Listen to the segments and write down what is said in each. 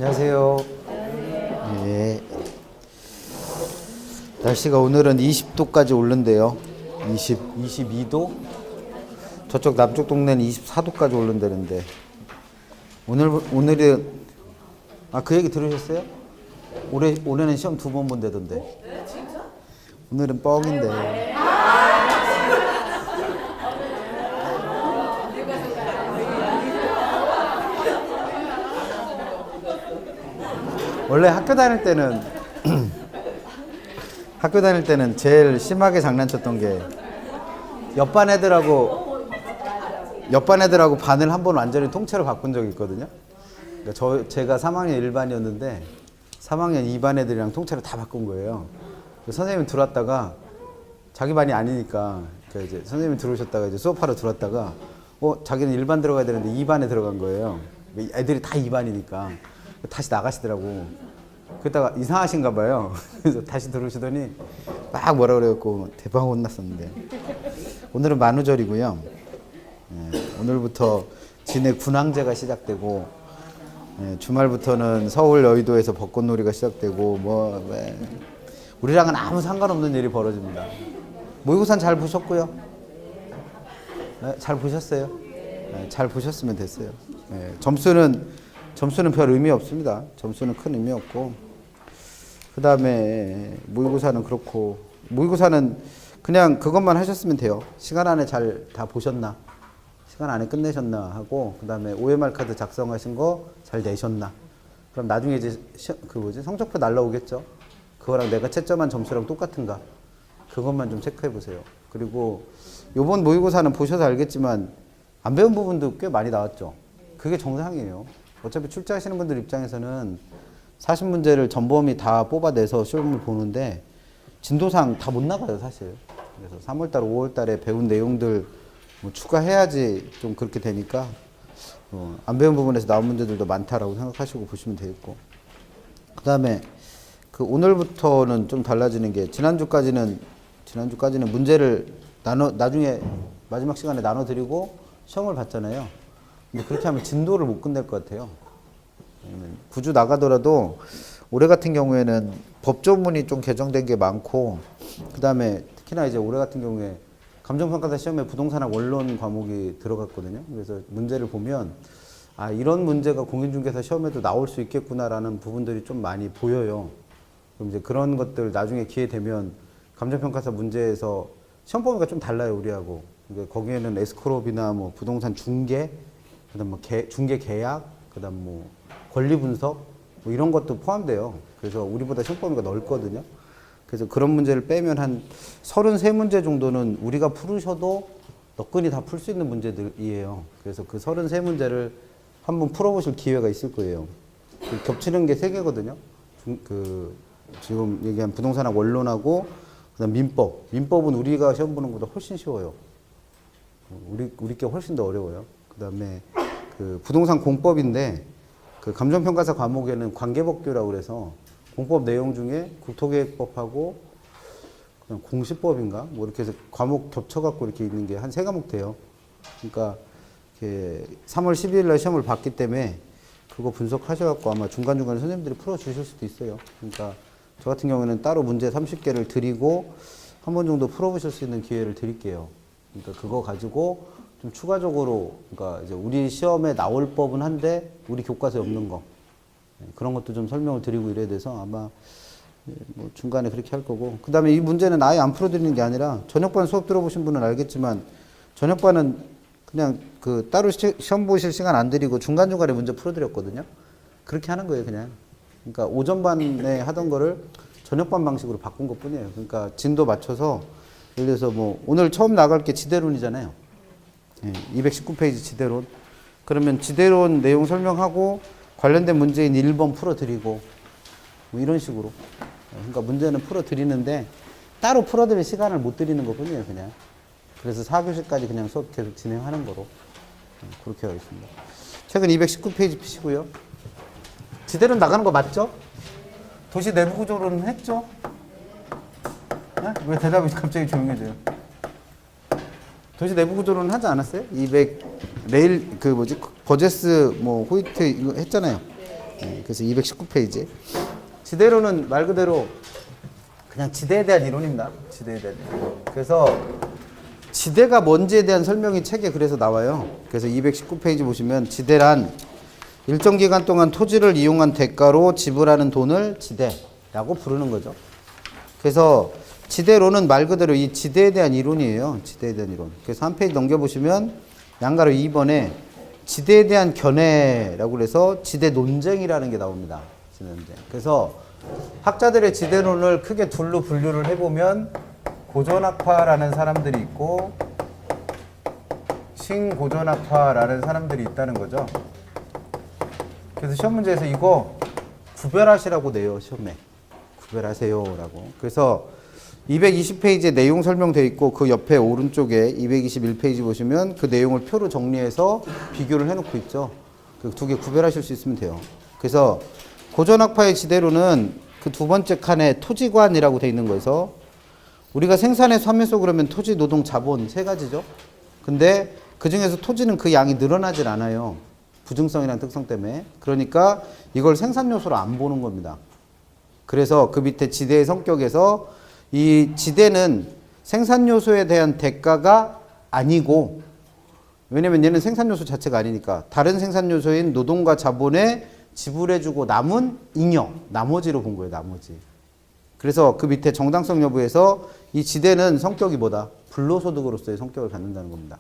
안녕하세요. 예. 날씨가 오늘은 20도까지 오른대요. 22도? 저쪽 남쪽 동네는 24도까지 오른다는데. 오늘은, 그 얘기 들으셨어요? 올해는 시험 2번 본다던데. 네, 진짜? 오늘은 뻥인데. 원래 학교 다닐 때는 제일 심하게 장난쳤던 게 옆반 애들하고 반을 한 번 완전히 통째로 바꾼 적이 있거든요. 그러니까 제가 3학년 1반이었는데 3학년 2반 애들이랑 통째로 다 바꾼 거예요. 선생님이 들어왔다가 자기 반이 아니니까 이제 선생님이 들어오셨다가 이제 수업하러 들어왔다가 자기는 1반 들어가야 되는데 2반에 들어간 거예요. 애들이 다 2반이니까 다시 나가시더라고. 그러다가 이상하신가 봐요. 그래서 다시 들어오시더니 막 뭐라 그래갖고 대박 혼났었는데. 오늘은 만우절이고요. 오늘부터 진해 군항제가 시작되고, 주말부터는 서울 여의도에서 벚꽃놀이가 시작되고, 우리랑은 아무 상관없는 일이 벌어집니다. 모의고사는 잘 보셨고요. 잘 보셨어요? 잘 보셨으면 됐어요. 점수는 별 의미 없습니다. 점수는 큰 의미 없고, 그 다음에 모의고사는 그렇고, 모의고사는 그냥 그것만 하셨으면 돼요. 시간 안에 잘 다 보셨나, 시간 안에 끝내셨나 하고, 그 다음에 OMR 카드 작성하신 거 잘 내셨나. 그럼 나중에 이제 성적표 날라오겠죠. 그거랑 내가 채점한 점수랑 똑같은가, 그것만 좀 체크해 보세요. 그리고 요번 모의고사는 보셔서 알겠지만 안 배운 부분도 꽤 많이 나왔죠. 그게 정상이에요. 어차피 출제하시는 분들 입장에서는 40문제를 전범위 다 뽑아내서 시험을 보는데 진도상 다 못 나가요, 사실. 그래서 3월달, 5월달에 배운 내용들 추가해야지 좀 그렇게 되니까 안 배운 부분에서 나온 문제들도 많다라고 생각하시고 보시면 되겠고. 그 다음에 오늘부터는 좀 달라지는 게 지난주까지는 문제를 나중에 마지막 시간에 나눠드리고 시험을 봤잖아요. 근데 그렇게 하면 진도를 못 끝낼 것 같아요. 구주 나가더라도 올해 같은 경우에는 법조문이 좀 개정된 게 많고, 그 다음에 특히나 이제 올해 같은 경우에 감정평가사 시험에 부동산학 원론 과목이 들어갔거든요. 그래서 문제를 보면 이런 문제가 공인중개사 시험에도 나올 수 있겠구나라는 부분들이 좀 많이 보여요. 그럼 이제 그런 것들 나중에 기회 되면 감정평가사 문제에서 시험 범위가 좀 달라요, 우리하고. 그러니까 거기에는 에스크롭이나 부동산 중개, 그다음 중개 계약, 그다음 권리 분석 이런 것도 포함돼요. 그래서 우리보다 시험 범위가 넓거든요. 그래서 그런 문제를 빼면 한 33문제 정도는 우리가 풀으셔도 너끈히 다 풀 수 있는 문제들이에요. 그래서 그 33문제를 한번 풀어보실 기회가 있을 거예요. 겹치는 게 3개거든요. 지금 얘기한 부동산학 원론하고 그다음 민법은 우리가 시험 보는 것보다 훨씬 쉬워요. 우리 게 훨씬 더 어려워요. 그다음에 부동산 공법인데 감정평가사 과목에는 관계법규라고 그래서 공법 내용 중에 국토계획법하고 그냥 공시법인가 이렇게 해서 과목 겹쳐갖고 이렇게 있는 게 한 3과목 돼요. 그러니까 3월 12일 날 시험을 봤기 때문에 그거 분석하셔갖고 아마 중간중간에 선생님들이 풀어주실 수도 있어요. 그러니까 저 같은 경우는 따로 문제 30개를 드리고 한 번 정도 풀어보실 수 있는 기회를 드릴게요. 그러니까 그거 가지고 좀 추가적으로, 그러니까 이제 우리 시험에 나올 법은 한데 우리 교과서에 없는 거, 그런 것도 좀 설명을 드리고 이래야 돼서 아마 중간에 그렇게 할 거고. 그 다음에 이 문제는 아예 안 풀어드리는 게 아니라 저녁반 수업 들어보신 분은 알겠지만 저녁반은 그냥 따로 시험 보실 시간 안 드리고 중간중간에 문제 풀어드렸거든요. 그렇게 하는 거예요, 그냥. 그러니까 오전반에 하던 거를 저녁반 방식으로 바꾼 것 뿐이에요. 그러니까 진도 맞춰서, 예를 들어서 오늘 처음 나갈 게 지대론이잖아요. 219페이지 지대론. 그러면 지대론 내용 설명하고 관련된 문제인 1번 풀어드리고 이런 식으로. 그러니까 문제는 풀어드리는데 따로 풀어드릴 시간을 못 드리는 것 뿐이에요, 그냥. 그래서 4교시까지 그냥 수업 계속 진행하는 거로 그렇게 하겠습니다. 최근 219페이지 피시고요. 지대론 나가는 거 맞죠? 도시 내부 구조론은 했죠? 네? 왜 대답이 갑자기 조용해져요? 도시 내부 구조론은 하지 않았어요? 200 레일 버제스 호이트 이거 했잖아요. 그래서 219페이지. 지대로는 말 그대로 그냥 지대에 대한 이론입니다. 지대에 대한 이론. 그래서 지대가 뭔지에 대한 설명이 책에 그래서 나와요. 그래서 219페이지 보시면 지대란 일정 기간 동안 토지를 이용한 대가로 지불하는 돈을 지대라고 부르는 거죠. 그래서 지대로는 말 그대로 이 지대에 대한 이론이에요. 지대에 대한 이론. 그래서 한 페이지 넘겨보시면 양가로 2번에 지대에 대한 견해라고 해서 지대 논쟁이라는 게 나옵니다. 지대 논쟁. 그래서 학자들의 지대론을 크게 둘로 분류를 해보면 고전학파라는 사람들이 있고 신고전학파라는 사람들이 있다는 거죠. 그래서 시험 문제에서 이거 구별하시라고 내요. 시험에. 구별하세요라고. 그래서 220페이지에 내용 설명되어 있고 그 옆에 오른쪽에 221페이지 보시면 그 내용을 표로 정리해서 비교를 해놓고 있죠. 그 두 개 구별하실 수 있으면 돼요. 그래서 고전학파의 지대로는 그 두 번째 칸에 토지관이라고 되어 있는 거에서 우리가 생산의 삶에서 그러면 토지, 노동, 자본 세 가지죠. 근데 그 중에서 토지는 그 양이 늘어나질 않아요. 부증성이라는 특성 때문에. 그러니까 이걸 생산 요소로 안 보는 겁니다. 그래서 그 밑에 지대의 성격에서 이 지대는 생산 요소에 대한 대가가 아니고, 왜냐면 얘는 생산 요소 자체가 아니니까 다른 생산 요소인 노동과 자본에 지불해주고 남은 잉여, 나머지로 본 거예요. 나머지. 그래서 그 밑에 정당성 여부에서 이 지대는 성격이 뭐다? 불로소득으로서의 성격을 갖는다는 겁니다.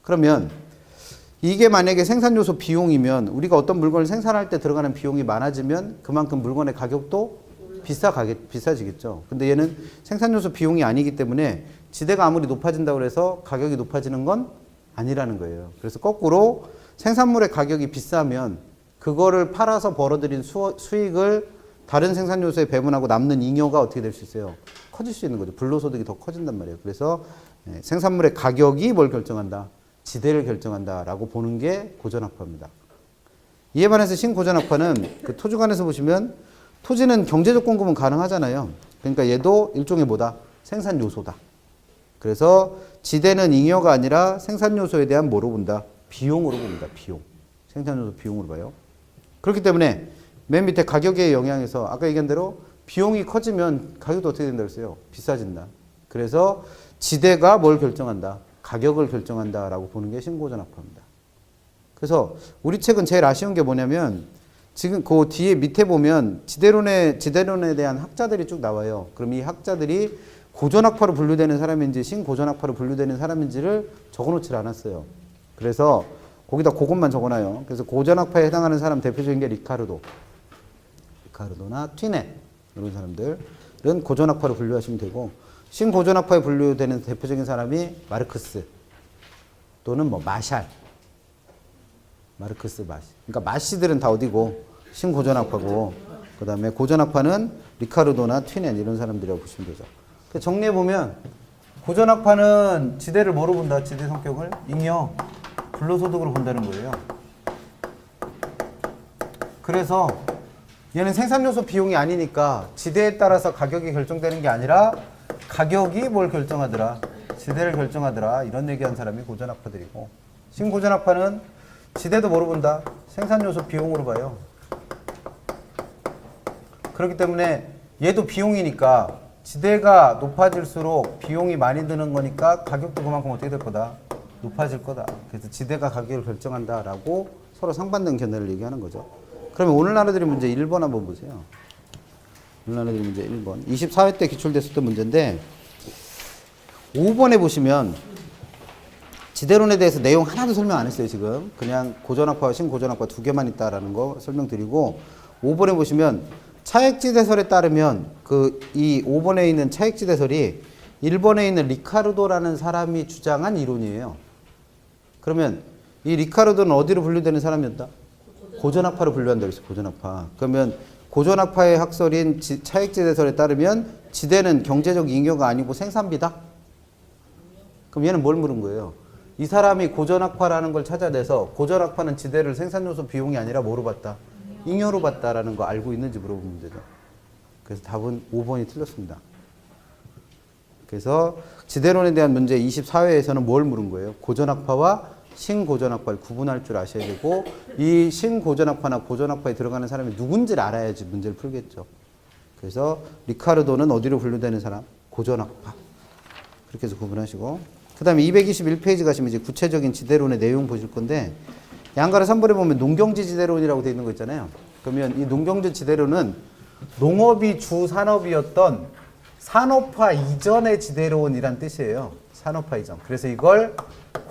그러면 이게 만약에 생산 요소 비용이면 우리가 어떤 물건을 생산할 때 들어가는 비용이 많아지면 그만큼 물건의 가격도 비싸지겠죠. 근데 얘는 생산 요소 비용이 아니기 때문에 지대가 아무리 높아진다고 해서 가격이 높아지는 건 아니라는 거예요. 그래서 거꾸로 생산물의 가격이 비싸면 그거를 팔아서 벌어들인 수익을 다른 생산 요소에 배분하고 남는 잉여가 어떻게 될 수 있어요? 커질 수 있는 거죠. 불로소득이 더 커진단 말이에요. 그래서 생산물의 가격이 뭘 결정한다? 지대를 결정한다라고 보는 게 고전학파입니다. 이에 반해서 신고전학파는 그 토지관에서 보시면 토지는 경제적 공급은 가능하잖아요. 그러니까 얘도 일종의 뭐다? 생산 요소다. 그래서 지대는 잉여가 아니라 생산 요소에 대한 뭐로 본다? 비용으로 봅니다. 비용. 생산 요소 비용으로 봐요. 그렇기 때문에 맨 밑에 가격의 영향에서 아까 얘기한 대로 비용이 커지면 가격도 어떻게 된다고 했어요? 비싸진다. 그래서 지대가 뭘 결정한다? 가격을 결정한다라고 보는 게 신고전학파입니다. 그래서 우리 책은 제일 아쉬운 게 뭐냐면 지금 그 뒤에 밑에 보면 지대론에 대한 학자들이 쭉 나와요. 그럼 이 학자들이 고전학파로 분류되는 사람인지 신고전학파로 분류되는 사람인지를 적어놓질 않았어요. 그래서 거기다 그것만 적어놔요. 그래서 고전학파에 해당하는 사람 대표적인 게 리카르도나 튀네 이런 사람들은 고전학파로 분류하시면 되고, 신고전학파에 분류되는 대표적인 사람이 마르크스 또는 뭐 마샬, 마르크스, 마시. 그러니까 마시들은 다 어디고 신고전학파고, 그 다음에 고전학파는 리카르도나 튀넨 이런 사람들이라고 보시면 되죠. 정리해 보면 고전학파는 지대를 뭐로 본다? 지대 성격을 잉여, 불로소득으로 본다는 거예요. 그래서 얘는 생산요소 비용이 아니니까 지대에 따라서 가격이 결정되는 게 아니라 가격이 뭘 결정하더라? 지대를 결정하더라. 이런 얘기한 사람이 고전학파들이고, 신고전학파는 지대도 뭐로 본다? 생산요소 비용으로 봐요. 그렇기 때문에 얘도 비용이니까 지대가 높아질수록 비용이 많이 드는 거니까 가격도 그만큼 어떻게 될 거다? 높아질 거다. 그래서 지대가 가격을 결정한다라고 서로 상반된 견해를 얘기하는 거죠. 그러면 오늘 나눠드린 문제 1번 한번 보세요. 오늘 나눠드린 문제 1번. 24회 때 기출됐었던 문제인데 5번에 보시면 지대론에 대해서 내용 하나도 설명 안 했어요. 지금 그냥 고전학파와 신고전학파 두 개만 있다라는 거 설명드리고, 5번에 보시면 차액지대설에 따르면 이 5번에 있는 차액지대설이 1번에 있는 리카르도라는 사람이 주장한 이론이에요. 그러면 이 리카르도는 어디로 분류되는 사람이었다? 고전학파로 분류한다고 했어요. 고전학파. 그러면 고전학파의 학설인 차액지대설에 따르면 지대는 경제적 잉여가 아니고 생산비다? 그럼 얘는 뭘 물은 거예요? 이 사람이 고전학파라는 걸 찾아내서 고전학파는 지대를 생산요소 비용이 아니라 뭐로 봤다? 잉여로 봤다라는 거 알고 있는지 물어보면 되죠. 그래서 답은 5번이 틀렸습니다. 그래서 지대론에 대한 문제 24회에서는 뭘 물은 거예요? 고전학파와 신고전학파를 구분할 줄 아셔야 되고 이 신고전학파나 고전학파에 들어가는 사람이 누군지를 알아야지 문제를 풀겠죠. 그래서 리카르도는 어디로 분류되는 사람? 고전학파. 그렇게 해서 구분하시고 그 다음에 221페이지 가시면 이제 구체적인 지대론의 내용 보실 건데 양가로 3번에 보면 농경지 지대론이라고 되어 있는 거 있잖아요. 그러면 이 농경지 지대론은 농업이 주 산업이었던 산업화 이전의 지대론이란 뜻이에요. 산업화 이전. 그래서 이걸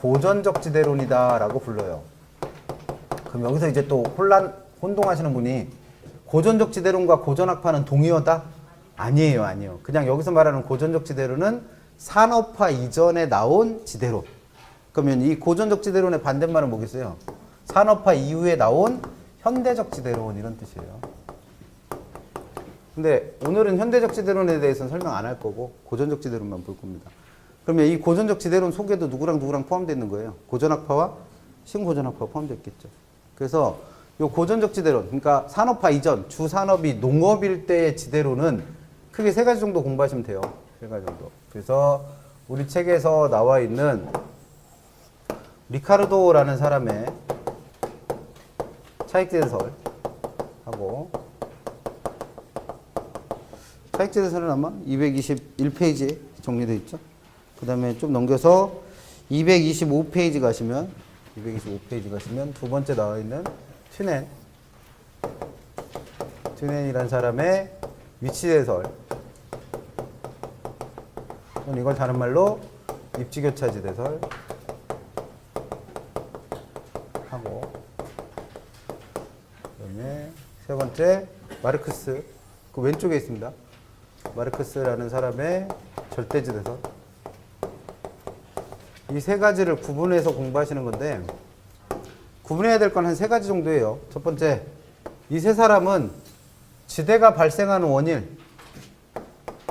고전적 지대론이다라고 불러요. 그럼 여기서 이제 또 혼동하시는 분이 고전적 지대론과 고전학파는 동의어다? 아니에요, 아니에요. 그냥 여기서 말하는 고전적 지대론은 산업화 이전에 나온 지대론. 그러면 이 고전적 지대론의 반대말은 뭐겠어요? 산업화 이후에 나온 현대적 지대론 이런 뜻이에요. 근데 오늘은 현대적 지대론에 대해서는 설명 안 할 거고 고전적 지대론만 볼 겁니다. 그러면 이 고전적 지대론 속에도 누구랑 포함되어 있는 거예요? 고전학파와 신고전학파가 포함되어 있겠죠. 그래서 이 고전적 지대론, 그러니까 산업화 이전, 주 산업이 농업일 때의 지대론은 크게 3가지 정도 공부하시면 돼요. 3가지 정도. 그래서 우리 책에서 나와 있는 리카르도라는 사람의 차익지대설하고 차익지대설은 아마 221페이지에 정리되어 있죠. 그 다음에 좀 넘겨서 225페이지 가시면 두 번째 나와 있는 튜넨이라는 사람의 위치대설. 이걸 다른 말로 입지교차지대설 하고 그다음에 3번째 마르크스 그 왼쪽에 있습니다. 마르크스라는 사람의 절대지대설. 이 3가지를 구분해서 공부하시는 건데 구분해야 될 건 한 3가지 정도예요. 첫 번째, 이 3사람은 지대가 발생하는 원인,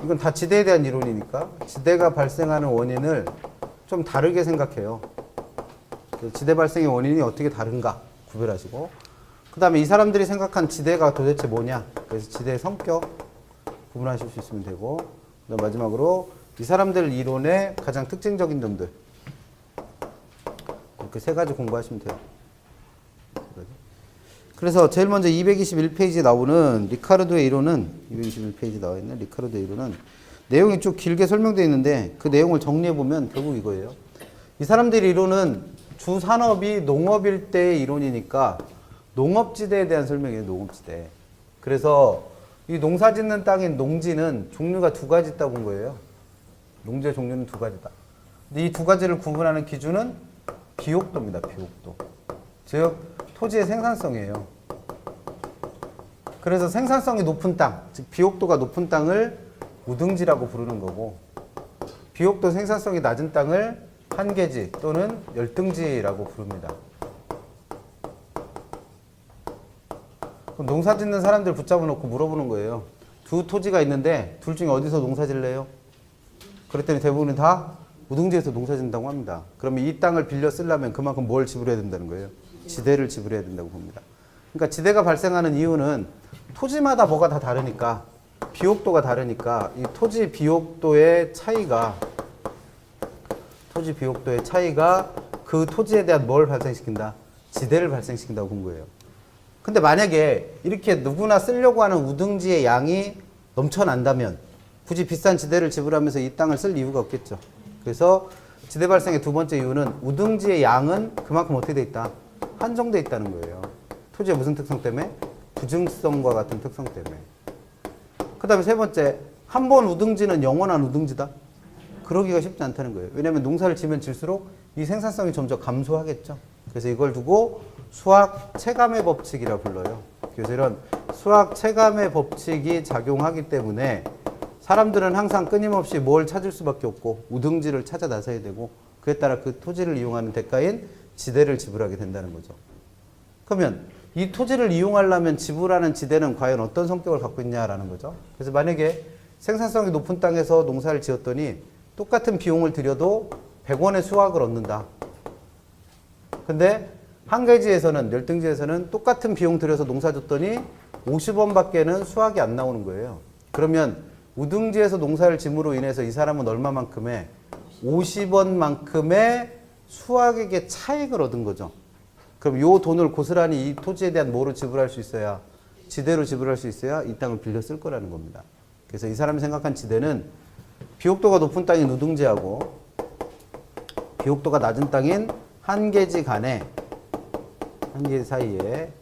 이건 다 지대에 대한 이론이니까 지대가 발생하는 원인을 좀 다르게 생각해요. 지대 발생의 원인이 어떻게 다른가 구별하시고 그 다음에 이 사람들이 생각한 지대가 도대체 뭐냐, 그래서 지대의 성격 구분하실 수 있으면 되고 그다음 마지막으로 이 사람들 이론의 가장 특징적인 점들 이렇게 3가지 공부하시면 돼요. 그래서 제일 먼저 221페이지에 나오는 리카르도의 이론은 221페이지에 나와 있는 리카르도의 이론은 내용이 쭉 길게 설명되어 있는데 그 내용을 정리해보면 결국 이거예요. 이 사람들의 이론은 주 산업이 농업일 때의 이론이니까 농업지대에 대한 설명이에요. 농업지대. 그래서 이 농사 짓는 땅인 농지는 종류가 2가지 있다고 본 거예요. 농지의 종류는 2가지다. 근데 이 2가지를 구분하는 기준은 비옥도입니다. 비옥도. 즉 토지의 생산성이에요. 그래서 생산성이 높은 땅, 즉 비옥도가 높은 땅을 우등지라고 부르는 거고 비옥도 생산성이 낮은 땅을 한계지 또는 열등지라고 부릅니다. 그럼 농사 짓는 사람들 붙잡아 놓고 물어보는 거예요. 2 토지가 있는데 둘 중에 어디서 농사 질래요? 그랬더니 대부분은 다 우등지에서 농사 짓는다고 합니다. 그러면 이 땅을 빌려 쓰려면 그만큼 뭘 지불해야 된다는 거예요? 지대를 지불해야 된다고 봅니다. 그러니까 지대가 발생하는 이유는 토지마다 뭐가 다 다르니까 비옥도가 다르니까 이 토지 비옥도의 차이가 그 토지에 대한 뭘 발생시킨다? 지대를 발생시킨다고 본 거예요. 근데 만약에 이렇게 누구나 쓰려고 하는 우등지의 양이 넘쳐난다면 굳이 비싼 지대를 지불하면서 이 땅을 쓸 이유가 없겠죠. 그래서 지대 발생의 2번째 이유는 우등지의 양은 그만큼 어떻게 돼 있다? 한정돼 있다는 거예요. 토지의 무슨 특성 때문에? 부증성과 같은 특성 때문에. 그 다음에 3번째, 한 번 우등지는 영원한 우등지다? 그러기가 쉽지 않다는 거예요. 왜냐하면 농사를 지면 질수록 이 생산성이 점점 감소하겠죠. 그래서 이걸 두고 수학 체감의 법칙이라 불러요. 그래서 이런 수학 체감의 법칙이 작용하기 때문에 사람들은 항상 끊임없이 뭘 찾을 수밖에 없고 우등지를 찾아 나서야 되고 그에 따라 그 토지를 이용하는 대가인 지대를 지불하게 된다는 거죠. 그러면 이 토지를 이용하려면 지불하는 지대는 과연 어떤 성격을 갖고 있냐라는 거죠. 그래서 만약에 생산성이 높은 땅에서 농사를 지었더니 똑같은 비용을 들여도 100원의 수확을 얻는다. 근데 한계지에서는, 열등지에서는 똑같은 비용 들여서 농사 줬더니 50원밖에는 수확이 안 나오는 거예요. 그러면 우등지에서 농사를 짐으로 인해서 이 사람은 얼마만큼의 50원만큼의 수확액의 차액을 얻은 거죠. 그럼 요 돈을 고스란히 이 토지에 대한 뭐로 지불할 수 있어야, 지대로 지불할 수 있어야 이 땅을 빌려 쓸 거라는 겁니다. 그래서 이 사람이 생각한 지대는 비옥도가 높은 땅인 누등지하고 비옥도가 낮은 땅인 한계지 간에, 한계지 사이에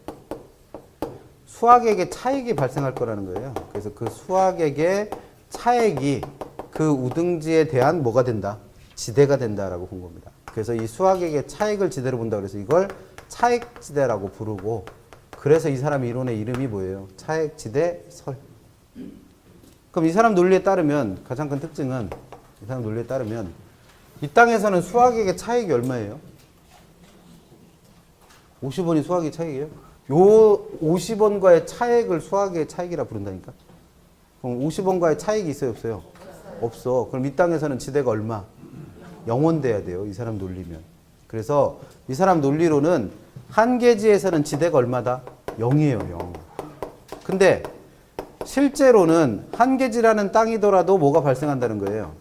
수확액의 차익이 발생할 거라는 거예요. 그래서 그 수확액의 차액이 그 우등지에 대한 뭐가 된다? 지대가 된다라고 본 겁니다. 그래서 이 수확액의 차익을 지대로 본다 그래서 이걸 차액지대라고 부르고, 그래서 이 사람 이론의 이름이 뭐예요? 차액지대설. 그럼 이 사람 논리에 따르면 가장 큰 특징은, 이 사람 논리에 따르면 이 땅에서는 수확액의 차익이 얼마예요? 50원이 수확의 차익이에요? 요 50원과의 차액을 수확의 차익이라 부른다니까? 그럼 50원과의 차익이 있어요, 없어요? 없어. 그럼 이 땅에서는 지대가 얼마? 0원 돼야 돼요, 이 사람 논리면. 그래서 이 사람 논리로는 한계지에서는 지대가 얼마다? 0이에요, 0. 근데 실제로는 한계지라는 땅이더라도 뭐가 발생한다는 거예요?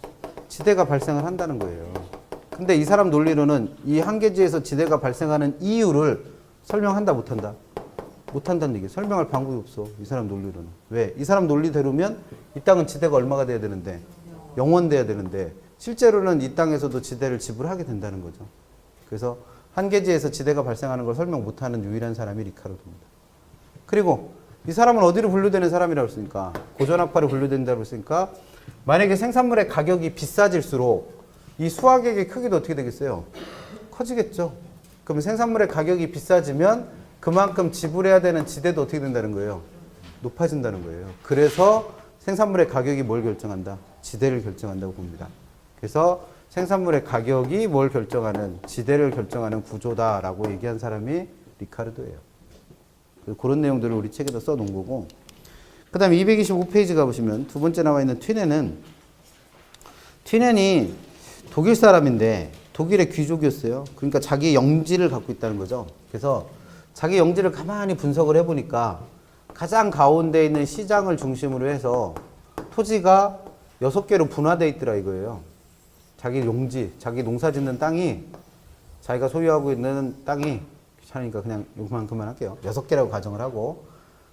지대가 발생을 한다는 거예요. 근데 이 사람 논리로는 이 한계지에서 지대가 발생하는 이유를 설명한다, 못한다? 못한다는 얘기예요. 설명할 방법이 없어, 이 사람 논리로는. 왜? 이 사람 논리대로면 이 땅은 지대가 얼마가 돼야 되는데? 0원 돼야 되는데 실제로는 이 땅에서도 지대를 지불하게 된다는 거죠. 그래서 한계지에서 지대가 발생하는 걸 설명 못하는 유일한 사람이 리카르도입니다. 그리고 이 사람은 어디로 분류되는 사람이라고 했으니까? 고전학파로 분류된다고 했으니까 만약에 생산물의 가격이 비싸질수록 이 수확액의 크기도 어떻게 되겠어요? 커지겠죠. 그럼 생산물의 가격이 비싸지면 그만큼 지불해야 되는 지대도 어떻게 된다는 거예요? 높아진다는 거예요. 그래서 생산물의 가격이 뭘 결정한다? 지대를 결정한다고 봅니다. 그래서 생산물의 가격이 뭘 결정하는, 지대를 결정하는 구조다라고 얘기한 사람이 리카르도예요. 그런 내용들을 우리 책에다 써놓은 거고, 그 다음에 225페이지 가보시면 두 번째 나와 있는 튀넨이 독일 사람인데 독일의 귀족이었어요. 그러니까 자기 영지를 갖고 있다는 거죠. 그래서 자기 영지를 가만히 분석을 해보니까 가장 가운데 있는 시장을 중심으로 해서 토지가 6개로 분화되어 있더라 이거예요. 자기 용지, 자기 농사 짓는 땅이, 자기가 소유하고 있는 땅이, 귀찮으니까 그냥 요만큼만 할게요. 6개라고 가정을 하고,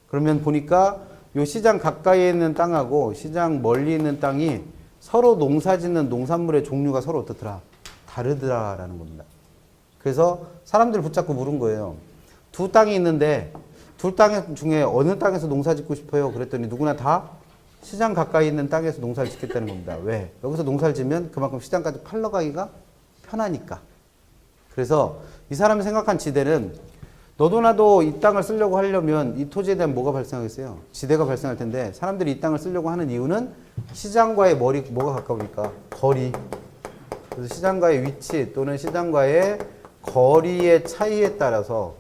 그러면 보니까 요 시장 가까이에 있는 땅하고 시장 멀리 있는 땅이 서로 농사 짓는 농산물의 종류가 서로 어떻더라? 다르더라라는 겁니다. 그래서 사람들 붙잡고 물은 거예요. 두 땅이 있는데 둘 땅 중에 어느 땅에서 농사 짓고 싶어요? 그랬더니 누구나 다 시장 가까이 있는 땅에서 농사를 짓겠다는 겁니다. 왜? 여기서 농사를 지면 그만큼 시장까지 팔러 가기가 편하니까. 그래서 이 사람이 생각한 지대는 너도 나도 이 땅을 쓰려고 하려면 이 토지에 대한 뭐가 발생하겠어요? 지대가 발생할 텐데 사람들이 이 땅을 쓰려고 하는 이유는 시장과의 뭐가 가까우니까? 거리. 그래서 시장과의 위치 또는 시장과의 거리의 차이에 따라서,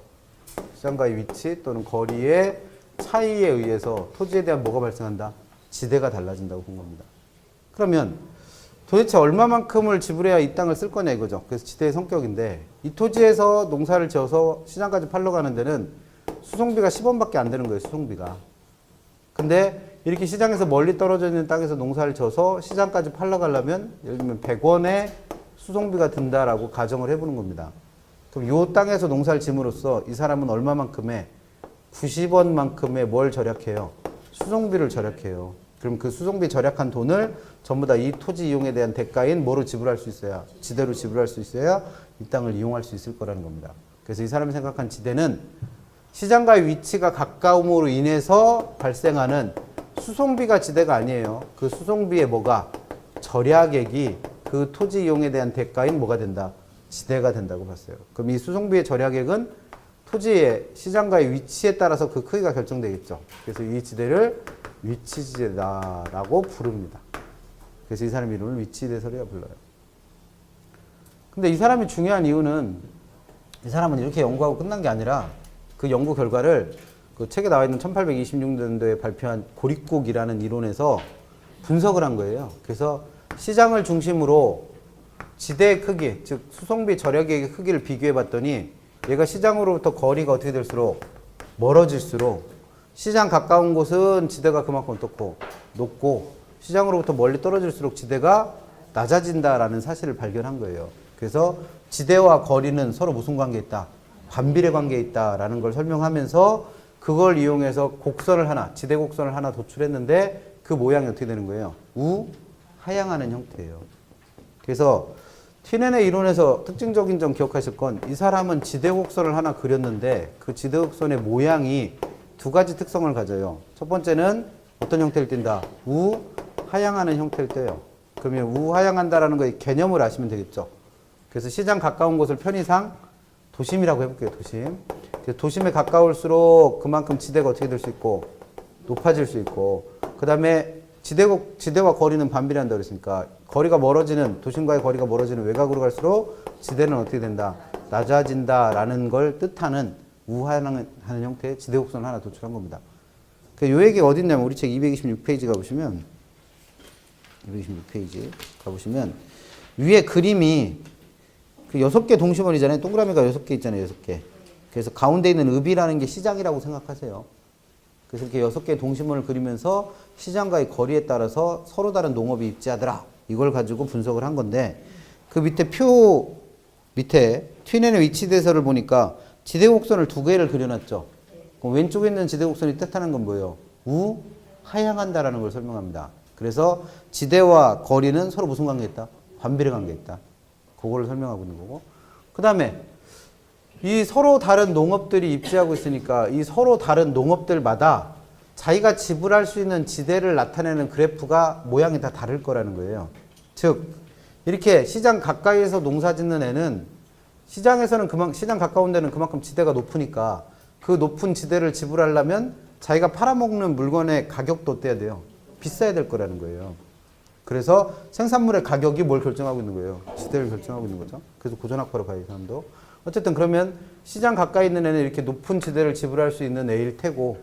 시장과의 위치 또는 거리의 차이에 의해서 토지에 대한 뭐가 발생한다? 지대가 달라진다고 본 겁니다. 그러면 도대체 얼마만큼을 지불해야 이 땅을 쓸 거냐 이거죠. 그래서 지대의 성격인데, 이 토지에서 농사를 지어서 시장까지 팔러 가는 데는 수송비가 10원밖에 안 되는 거예요, 수송비가. 근데 이렇게 시장에서 멀리 떨어져 있는 땅에서 농사를 지어서 시장까지 팔러 가려면 예를 들면 100원의 수송비가 든다라고 가정을 해보는 겁니다. 그럼 이 땅에서 농사를 짐으로써 이 사람은 얼마만큼의, 90원만큼의 뭘 절약해요? 수송비를 절약해요. 그럼 그 수송비 절약한 돈을 전부 다 이 토지 이용에 대한 대가인 뭐로 지불할 수 있어야, 지대로 지불할 수 있어야 이 땅을 이용할 수 있을 거라는 겁니다. 그래서 이 사람이 생각한 지대는 시장과의 위치가 가까움으로 인해서 발생하는 수송비가 지대가 아니에요. 그 수송비의 뭐가, 절약액이 그 토지 이용에 대한 대가인 뭐가 된다? 지대가 된다고 봤어요. 그럼 이 수송비의 절약액은 토지의 시장과의 위치에 따라서 그 크기가 결정되겠죠. 그래서 이 지대를 위치지대다라고 부릅니다. 그래서 이 사람 이름을 위치지대설이라 불러요. 근데 이 사람이 중요한 이유는, 이 사람은 이렇게 연구하고 끝난 게 아니라 그 연구 결과를 그 책에 나와 있는 1826년도에 발표한 고립국이라는 이론에서 분석을 한 거예요. 그래서 시장을 중심으로 지대의 크기, 즉 수송비 절약액의 크기를 비교해 봤더니 얘가 시장으로부터 거리가 어떻게 될수록 멀어질수록 시장 가까운 곳은 지대가 그만큼 어떻고 높고, 시장으로부터 멀리 떨어질수록 지대가 낮아진다라는 사실을 발견한 거예요. 그래서 지대와 거리는 서로 무슨 관계에 있다? 반비례 관계에 있다라는 걸 설명하면서 그걸 이용해서 곡선을 하나, 지대 곡선을 하나 도출했는데 그 모양이 어떻게 되는 거예요? 하향하는 형태예요. 그래서 틴넨의 이론에서 특징적인 점 기억하실 건 이 사람은 지대 곡선을 하나 그렸는데 그 지대 곡선의 모양이 두 가지 특성을 가져요. 첫 번째는 어떤 형태를 띈다? 하향하는 형태를 떼요. 그러면 하향한다라는 거의 개념을 아시면 되겠죠. 그래서 시장 가까운 곳을 편의상 도심이라고 해볼게요. 도심. 도심에 가까울수록 그만큼 지대가 어떻게 될 수 있고 높아질 수 있고 그 다음에 지대와 거리는 반비례한다고 그랬으니까 거리가 멀어지는 도심과의 거리가 멀어지는 외곽으로 갈수록 지대는 어떻게 된다? 낮아진다라는 걸 뜻하는 우하향하는 형태의 지대 곡선을 하나 도출한 겁니다. 요 얘기가 어디 있냐면 우리 책 226페이지 가보시면 226페이지 가보시면 위에 그림이 그 6개 동심원이잖아요. 동그라미가 6개 있잖아요. 6개. 그래서 가운데 있는 읍이라는 게 시장이라고 생각하세요. 그래서 이렇게 6개의 동심원을 그리면서 시장과의 거리에 따라서 서로 다른 농업이 입지하더라. 이걸 가지고 분석을 한 건데 그 밑에 표 밑에 틴넨의 위치 대서를 보니까 지대 곡선을 두 개를 그려놨죠. 그럼 왼쪽에 있는 지대 곡선이 뜻하는 건 뭐예요? 하향한다라는 걸 설명합니다. 그래서 지대와 거리는 서로 무슨 관계에 있다? 반비례 관계에 있다. 그거를 설명하고 있는 거고. 그 다음에 이 서로 다른 농업들이 입지하고 있으니까 이 서로 다른 농업들마다 자기가 지불할 수 있는 지대를 나타내는 그래프가 모양이 다 다를 거라는 거예요. 즉 이렇게 시장 가까이에서 농사 짓는 애는 시장에서는 시장 가까운 데는 그만큼 지대가 높으니까 그 높은 지대를 지불하려면 자기가 팔아먹는 물건의 가격도 어때야 돼요? 비싸야 될 거라는 거예요. 그래서 생산물의 가격이 뭘 결정하고 있는 거예요? 지대를 결정하고 있는 거죠. 그래서 고전학파로 봐요, 이 사람도. 어쨌든 그러면 시장 가까이 있는 애는 이렇게 높은 지대를 지불할 수 있는 애일 테고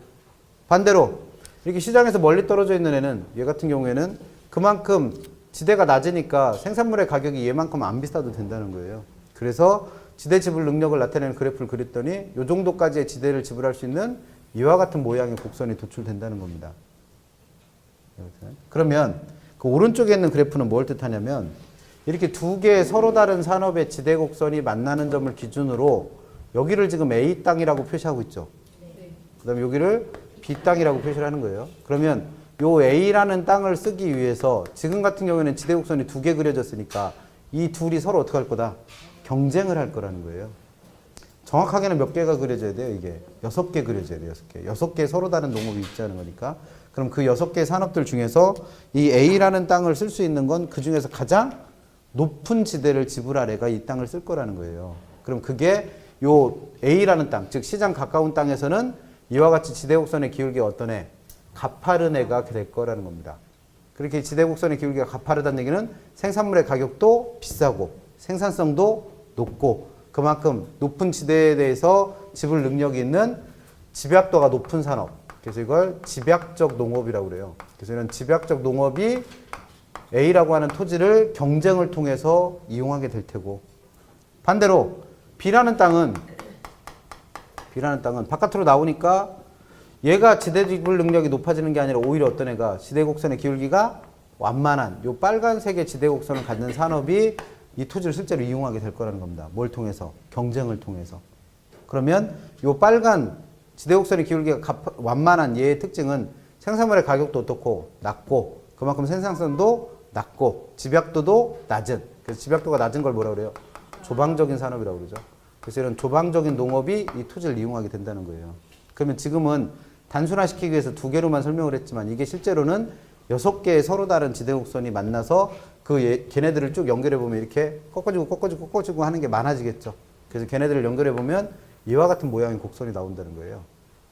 반대로 이렇게 시장에서 멀리 떨어져 있는 애는 얘 같은 경우에는 그만큼 지대가 낮으니까 생산물의 가격이 얘만큼 안 비싸도 된다는 거예요. 그래서 지대 지불 능력을 나타내는 그래프를 그렸더니 이 정도까지의 지대를 지불할 수 있는 이와 같은 모양의 곡선이 도출된다는 겁니다. 그러면 그 오른쪽에 있는 그래프는 뭘 뜻하냐면 이렇게 두 개의 서로 다른 산업의 지대 곡선이 만나는 점을 기준으로 여기를 지금 A 땅이라고 표시하고 있죠. 그 다음에 여기를 B 땅이라고 표시를 하는 거예요. 그러면 요 A라는 땅을 쓰기 위해서 지금 같은 경우에는 지대 곡선이 두 개 그려졌으니까 이 둘이 서로 어떻게 할 거다? 경쟁을 할 거라는 거예요. 정확하게는 몇 개가 그려져야 돼요, 이게? 6개 그려져야 돼요, 6개. 6개 서로 다른 농업이 입지하는 거니까. 그럼 그 6개의 산업들 중에서 이 A라는 땅을 쓸 수 있는 건 그 중에서 가장 높은 지대를 지불할 애가 이 땅을 쓸 거라는 거예요. 그럼 그게 요 A라는 땅, 즉 시장 가까운 땅에서는 이와 같이 지대 곡선의 기울기가 어떤 애? 가파른 애가 될 거라는 겁니다. 그렇게 지대 곡선의 기울기가 가파르다는 얘기는 생산물의 가격도 비싸고 생산성도 높고 그만큼 높은 지대에 대해서 지불 능력이 있는 집약도가 높은 산업. 그래서 이걸 집약적 농업이라고 그래요. 그래서 이런 집약적 농업이 A라고 하는 토지를 경쟁을 통해서 이용하게 될 테고 반대로 B라는 땅은 바깥으로 나오니까 얘가 지대 지불 능력이 높아지는 게 아니라 오히려 어떤 애가 지대 곡선의 기울기가 완만한 요 빨간색의 지대 곡선을 갖는 산업이 이 토지를 실제로 이용하게 될 거라는 겁니다. 뭘 통해서? 경쟁을 통해서. 그러면 요 빨간 지대 곡선의 기울기가 완만한 얘의 특징은 생산물의 가격도 어떻고 낮고 그만큼 생산성도 낮고 집약도도 낮은. 그래서 집약도가 낮은 걸 뭐라 그래요? 조방적인 산업이라고 그러죠. 그래서 이런 조방적인 농업이 이 토지를 이용하게 된다는 거예요. 그러면 지금은 단순화시키기 위해서 두 개로만 설명을 했지만 이게 실제로는 6개의 서로 다른 지대 곡선이 만나서 걔네들을 쭉 연결해 보면 이렇게 꺾어지고 하는 게 많아지겠죠. 그래서 걔네들을 연결해 보면 이와 같은 모양의 곡선이 나온다는 거예요.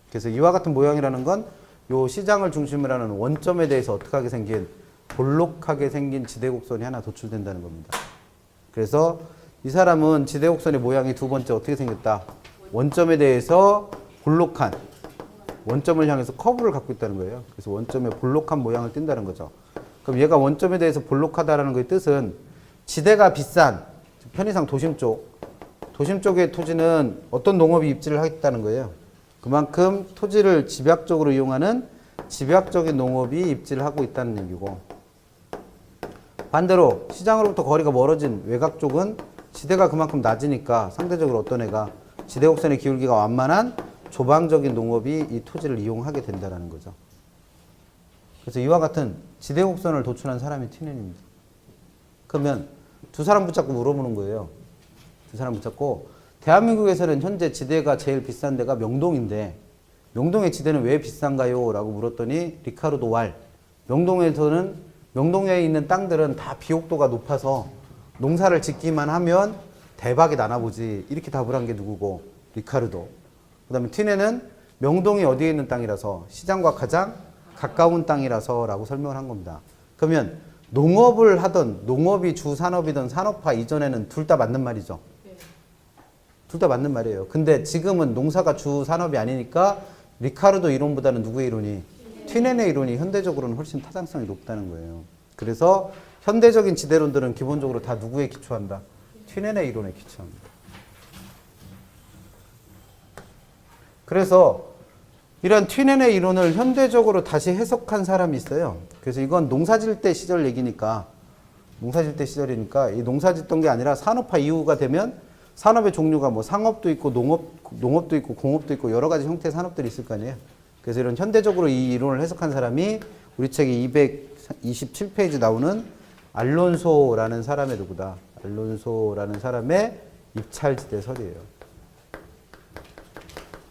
그래서 이와 같은 모양이라는 건 요 시장을 중심으로 하는 원점에 대해서 어떻게 하게 생긴 볼록하게 생긴 지대 곡선이 하나 도출된다는 겁니다. 그래서 이 사람은 지대 곡선의 모양이 두 번째 어떻게 생겼다? 원점에 대해서 볼록한 원점을 향해서 커브를 갖고 있다는 거예요. 그래서 원점에 볼록한 모양을 띈다는 거죠. 그럼 얘가 원점에 대해서 볼록하다라는 거의 뜻은 지대가 비싼 편의상 도심 쪽의 토지는 어떤 농업이 입지를 하겠다는 거예요. 그만큼 토지를 집약적으로 이용하는 집약적인 농업이 입지를 하고 있다는 얘기고 반대로 시장으로부터 거리가 멀어진 외곽 쪽은 지대가 그만큼 낮으니까 상대적으로 어떤 애가 지대 곡선의 기울기가 완만한 조방적인 농업이 이 토지를 이용하게 된다는 거죠. 그래서 이와 같은 지대 곡선을 도출한 사람이 튀넨입니다. 그러면 두 사람 붙잡고 물어보는 거예요. 두 사람 붙잡고 대한민국에서는 현재 지대가 제일 비싼 데가 명동인데 명동의 지대는 왜 비싼가요? 라고 물었더니 리카르도 왈 명동에서는 명동에 있는 땅들은 다 비옥도가 높아서 농사를 짓기만 하면 대박이 나나보지 이렇게 답을 한 게 누구고 리카르도. 그 다음에 튀네는 명동이 어디에 있는 땅이라서 시장과 가장 가까운 땅이라서 라고 설명을 한 겁니다. 그러면 농업을 하던 농업이 주 산업이든 산업화 이전에는 둘 다 맞는 말이죠. 둘 다 맞는 말이에요. 근데 지금은 농사가 주 산업이 아니니까 리카르도 이론보다는 누구의 이론이? 튀넨의 이론이 현대적으로는 훨씬 타당성이 높다는 거예요. 그래서 현대적인 지대론들은 기본적으로 다 누구에 기초한다? 튀넨의 이론에 기초합니다. 그래서 이런 튀넨의 이론을 현대적으로 다시 해석한 사람이 있어요. 그래서 이건 농사질 때 시절 얘기니까 농사질 때 시절이니까 이 농사짓던 게 아니라 산업화 이후가 되면 산업의 종류가 뭐 상업도 있고 농업도 있고 공업도 있고 여러 가지 형태의 산업들이 있을 거 아니에요. 그래서 이런 현대적으로 이 이론을 해석한 사람이 우리 책에 227페이지 나오는 알론소라는 사람의 누구다. 알론소라는 사람의 입찰지대설이에요.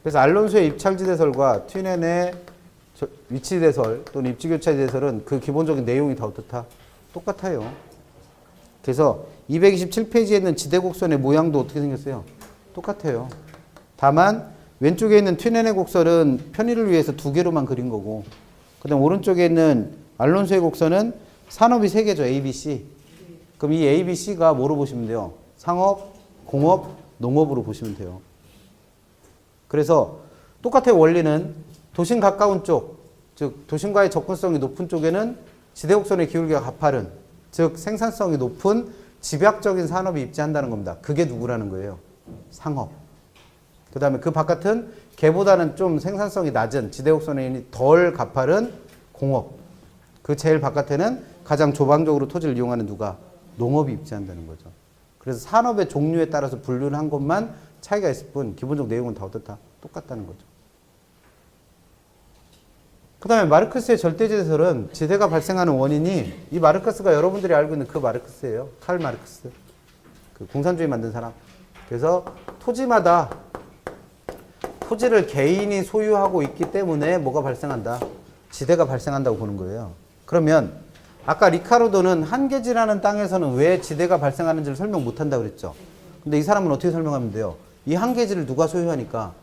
그래서 알론소의 입찰지대설과 튀넨의 위치지대설 또는 입지교차지대설은 그 기본적인 내용이 다 어떻다? 똑같아요. 그래서 227페이지에 있는 지대곡선의 모양도 어떻게 생겼어요? 똑같아요. 다만 왼쪽에 있는 튀넨의 곡선은 편의를 위해서 두 개로만 그린 거고 그 다음 오른쪽에 있는 알론소의 곡선은 산업이 세 개죠. A, B, C. 그럼 이 A, B, C가 뭐로 보시면 돼요? 상업, 공업, 농업으로 보시면 돼요. 그래서 똑같아요. 원리는 도심 가까운 쪽, 즉 도심과의 접근성이 높은 쪽에는 지대곡선의 기울기가 가파른, 즉 생산성이 높은 집약적인 산업이 입지한다는 겁니다. 그게 누구라는 거예요? 상업. 그 다음에 그 바깥은 걔보다는 좀 생산성이 낮은 지대곡선이 덜 가파른 공업. 그 제일 바깥에는 가장 조방적으로 토지를 이용하는 누가? 농업이 입지한다는 거죠. 그래서 산업의 종류에 따라서 분류를 한 것만 차이가 있을 뿐 기본적 내용은 다 어떻다? 똑같다는 거죠. 그 다음에 마르크스의 절대지대설은 지대가 발생하는 원인이 이 마르크스가 여러분들이 알고 있는 그 마르크스예요. 칼 마르크스. 그 공산주의 만든 사람. 그래서 토지마다 토지를 개인이 소유하고 있기 때문에 뭐가 발생한다? 지대가 발생한다고 보는 거예요. 그러면 아까 리카르도는 한계지라는 땅에서는 왜 지대가 발생하는지를 설명 못한다고 그랬죠. 근데 이 사람은 어떻게 설명하면 돼요? 이 한계지를 누가 소유하니까?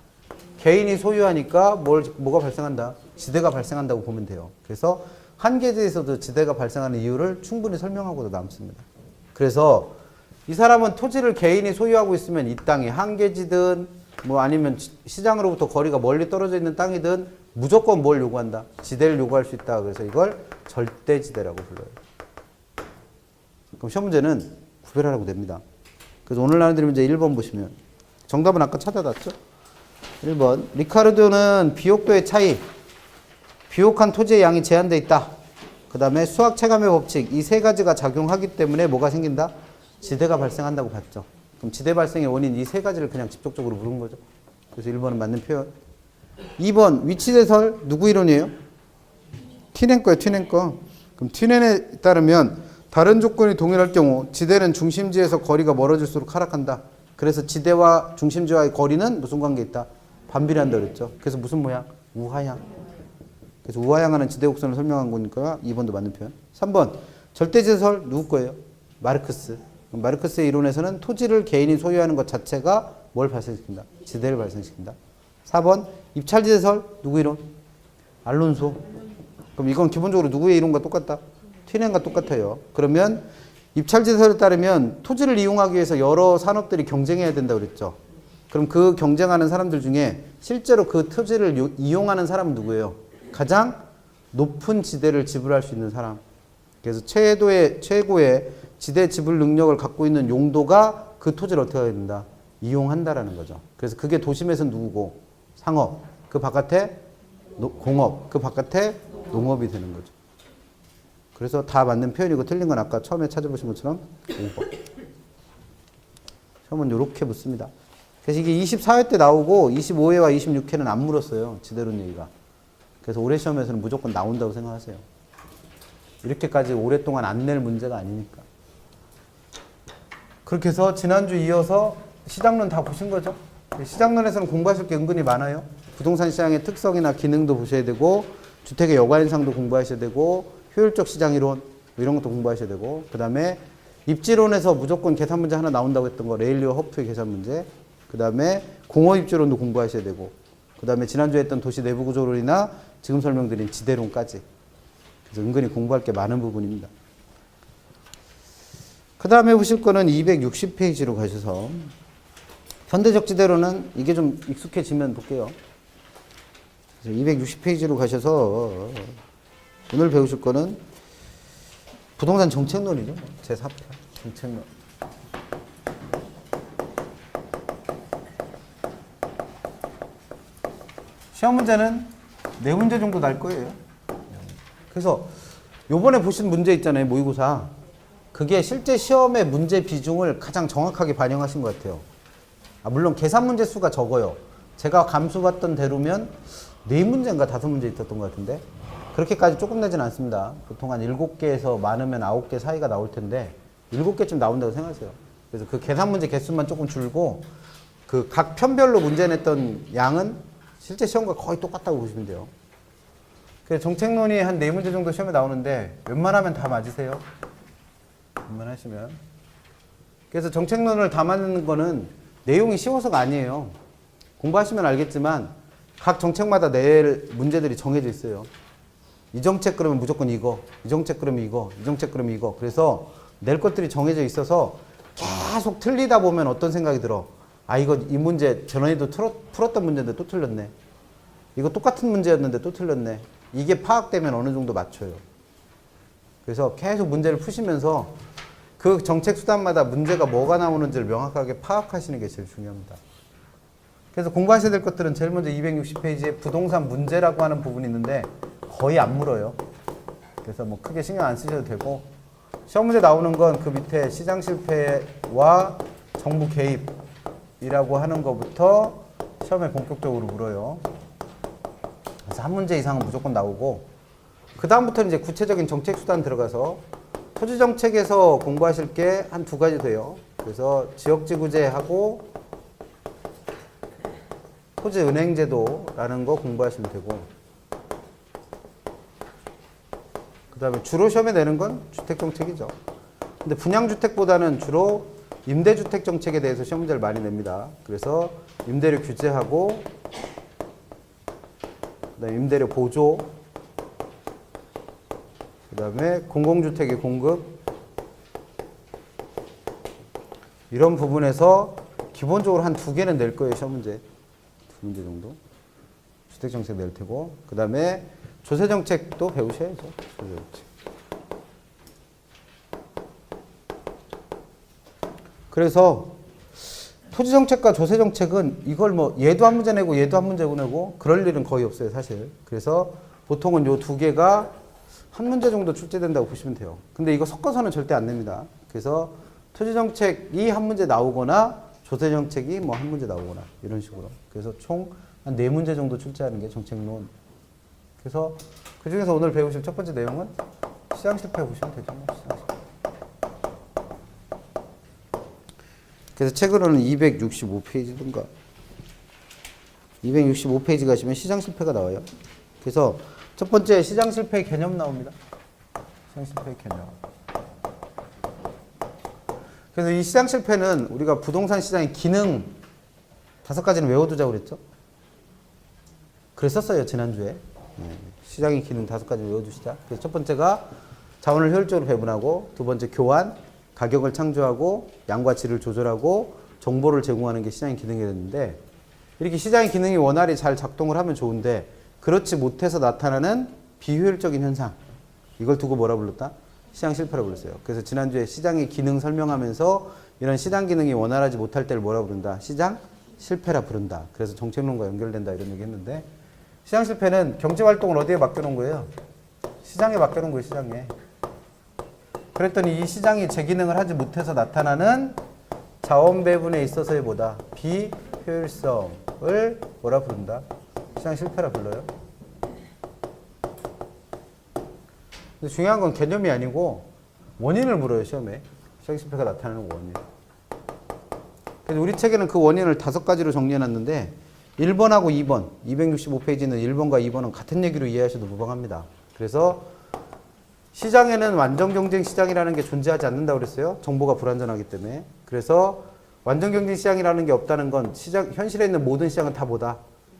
개인이 소유하니까 뭐가 발생한다? 지대가 발생한다고 보면 돼요. 그래서 한계지에서도 지대가 발생하는 이유를 충분히 설명하고도 남습니다. 그래서 이 사람은 토지를 개인이 소유하고 있으면 이 땅이 한계지든 뭐 아니면 시장으로부터 거리가 멀리 떨어져 있는 땅이든 무조건 뭘 요구한다? 지대를 요구할 수 있다. 그래서 이걸 절대지대라고 불러요. 그럼 시험 문제는 구별하라고 됩니다. 그래서 오늘 나눠드린 문제 1번 보시면 정답은 아까 찾아놨죠? 1번 리카르도는 비옥도의 차이, 비옥한 토지의 양이 제한되어 있다. 그 다음에 수학 체감의 법칙 이 세 가지가 작용하기 때문에 뭐가 생긴다? 지대가 발생한다고 봤죠. 그럼 지대 발생의 원인 이 세 가지를 그냥 직접적으로 물은 거죠. 그래서 1번은 맞는 표현. 2번 위치대설 누구 이론이에요? 튀넨 거예요. 튀넨 거. 그럼 튀넨에 따르면 다른 조건이 동일할 경우 지대는 중심지에서 거리가 멀어질수록 하락한다. 그래서 지대와 중심지와의 거리는 무슨 관계에 있다? 반비례한다 그랬죠. 그래서 무슨 모양? 우하향. 그래서 우하향하는 지대곡선을 설명한 거니까 2번도 맞는 표현. 3번 절대지대설 누구 거예요? 마르크스. 마르크스의 이론에서는 토지를 개인이 소유하는 것 자체가 뭘 발생시킨다? 지대를 발생시킨다. 4번 입찰지대설 누구 이론? 알론소. 그럼 이건 기본적으로 누구의 이론과 똑같다? 튀넨과 똑같아요. 그러면 입찰지대설에 따르면 토지를 이용하기 위해서 여러 산업들이 경쟁해야 된다고 그랬죠. 그럼 그 경쟁하는 사람들 중에 실제로 그 토지를 이용하는 사람은 누구예요? 가장 높은 지대를 지불할 수 있는 사람. 그래서 최고의 지대 지불 능력을 갖고 있는 용도가 그 토지를 어떻게 해야 된다? 이용한다라는 거죠. 그래서 그게 도심에서는 누구고? 상업. 그 바깥에 공업. 그 바깥에 농업이 되는 거죠. 그래서 다 맞는 표현이고 틀린 건 아까 처음에 찾아보신 것처럼 5번. 시험은 이렇게 묻습니다. 그래서 이게 24회 때 나오고 25회와 26회는 안 물었어요. 지대론 얘기가. 그래서 올해 시험에서는 무조건 나온다고 생각하세요. 이렇게까지 오랫동안 안 낼 문제가 아니니까. 그렇게 해서 지난주 이어서 시장론 다 보신 거죠? 시장론에서는 공부하실 게 은근히 많아요. 부동산 시장의 특성이나 기능도 보셔야 되고, 주택의 여가인상도 공부하셔야 되고, 효율적 시장이론 이런 것도 공부하셔야 되고, 그 다음에 입지론에서 무조건 계산 문제 하나 나온다고 했던 거, 레일리와 허프의 계산 문제, 그 다음에 공업 입지론도 공부하셔야 되고, 그 다음에 지난주에 했던 도시 내부 구조론이나 지금 설명드린 지대론까지. 그래서 은근히 공부할 게 많은 부분입니다. 그 다음에 보실 거는 260페이지로 가셔서, 현대적 지대론은 이게 좀 익숙해지면 볼게요. 260페이지로 가셔서 오늘 배우실 거는 부동산 정책론이죠. 제4편 정책론. 시험 문제는 4문제 정도 날 거예요. 그래서 요번에 보신 문제 있잖아요. 모의고사. 그게 실제 시험의 문제 비중을 가장 정확하게 반영하신 것 같아요. 물론 계산 문제 수가 적어요. 제가 감수 봤던 대로면 4문제인가 5문제 있었던 것 같은데 그렇게까지 조금 내진 않습니다. 보통 한 7개에서 많으면 9개 사이가 나올 텐데 7개쯤 나온다고 생각하세요. 그래서 그 계산 문제 개수만 조금 줄고 그 각 편별로 문제 냈던 양은 실제 시험과 거의 똑같다고 보시면 돼요. 그래서 정책론이 한 4문제 정도 시험에 나오는데 웬만하면 다 맞으세요. 웬만하시면. 그래서 정책론을 다 맞는 거는 내용이 쉬워서가 아니에요. 공부하시면 알겠지만 각 정책마다 낼 문제들이 정해져 있어요. 이 정책 그러면 무조건 이거, 이 정책 그러면 이거, 이 정책 그러면 이거. 그래서 낼 것들이 정해져 있어서 계속 틀리다 보면 어떤 생각이 들어. 아, 이거 이 문제 전에도 풀었던 문제인데 또 틀렸네. 이거 똑같은 문제였는데 또 틀렸네. 이게 파악되면 어느 정도 맞춰요. 그래서 계속 문제를 푸시면서 그 정책 수단마다 문제가 뭐가 나오는지를 명확하게 파악하시는 게 제일 중요합니다. 그래서 공부하셔야 될 것들은 제일 먼저 260페이지에 부동산 문제라고 하는 부분이 있는데 거의 안 물어요. 그래서 뭐 크게 신경 안 쓰셔도 되고 시험 문제 나오는 건 그 밑에 시장 실패와 정부 개입이라고 하는 것부터 시험에 본격적으로 물어요. 그래서 한 문제 이상은 무조건 나오고 그 다음부터는 이제 구체적인 정책 수단 들어가서 토지 정책에서 공부하실 게 한 2가지 돼요. 그래서 지역지구제하고 토지은행제도라는 거 공부하시면 되고 그 다음에 주로 시험에 내는 건 주택정책이죠. 근데 분양주택보다는 주로 임대주택 정책에 대해서 시험 문제를 많이 냅니다. 그래서 임대료 규제하고 그다음에 임대료 보조 그 다음에 공공주택의 공급 이런 부분에서 기본적으로 한 2개는 낼 거예요. 시험 문제 2문제 정도 주택정책 낼 테고 그 다음에 조세정책도 배우셔야죠. 조세정책. 그래서 토지정책과 조세정책은 이걸 뭐 얘도 한 문제 내고 얘도 한 문제 내고 그럴 일은 거의 없어요. 사실. 그래서 보통은 요 2개가 한 문제 정도 출제된다고 보시면 돼요. 근데 이거 섞어서는 절대 안 냅니다. 그래서 토지정책이 한 문제 나오거나 조세정책이 뭐 한 문제 나오거나 이런 식으로. 그래서 총 한 4문제 정도 출제하는 게 정책론. 그래서 그 중에서 오늘 배우실 첫 번째 내용은 시장 실패 보시면 되죠. 시장 실패. 그래서 책으로는 265페이지든가 265페이지 가시면 시장 실패가 나와요. 그래서 첫 번째 시장 실패 개념 나옵니다. 시장 실패 개념. 그래서 이 시장 실패는 우리가 부동산 시장의 기능 5가지는 외워두자고 그랬죠. 그랬었어요. 지난주에. 시장의 기능 5가지 외워두시자. 그래서 첫 번째가 자원을 효율적으로 배분하고 두 번째 교환, 가격을 창조하고 양과 질을 조절하고 정보를 제공하는 게 시장의 기능이었는데 이렇게 시장의 기능이 원활히 잘 작동을 하면 좋은데 그렇지 못해서 나타나는 비효율적인 현상 이걸 두고 뭐라 불렀다? 시장 실패라고 불렀어요. 그래서 지난주에 시장의 기능 설명하면서 이런 시장 기능이 원활하지 못할 때를 뭐라 부른다? 시장 실패라 부른다. 그래서 정책론과 연결된다 이런 얘기 했는데 시장 실패는 경제활동을 어디에 맡겨놓은 거예요? 시장에 맡겨놓은 거예요. 시장에. 그랬더니 이 시장이 제 기능을 하지 못해서 나타나는 자원 배분에 있어서의 뭐다? 비효율성을 뭐라 부른다? 시장 실패라 불러요. 근데 중요한 건 개념이 아니고 원인을 물어요, 시험에. 시장 실패가 나타나는 원인. 그래서 우리 책에는 그 원인을 5가지로 정리해놨는데 1번하고 2번, 265페이지는 1번과 2번은 같은 얘기로 이해하셔도 무방합니다. 그래서 시장에는 완전 경쟁 시장이라는 게 존재하지 않는다고 그랬어요. 정보가 불완전하기 때문에. 그래서 완전 경쟁 시장이라는 게 없다는 건 현실에 있는 모든 시장은 다 뭐다?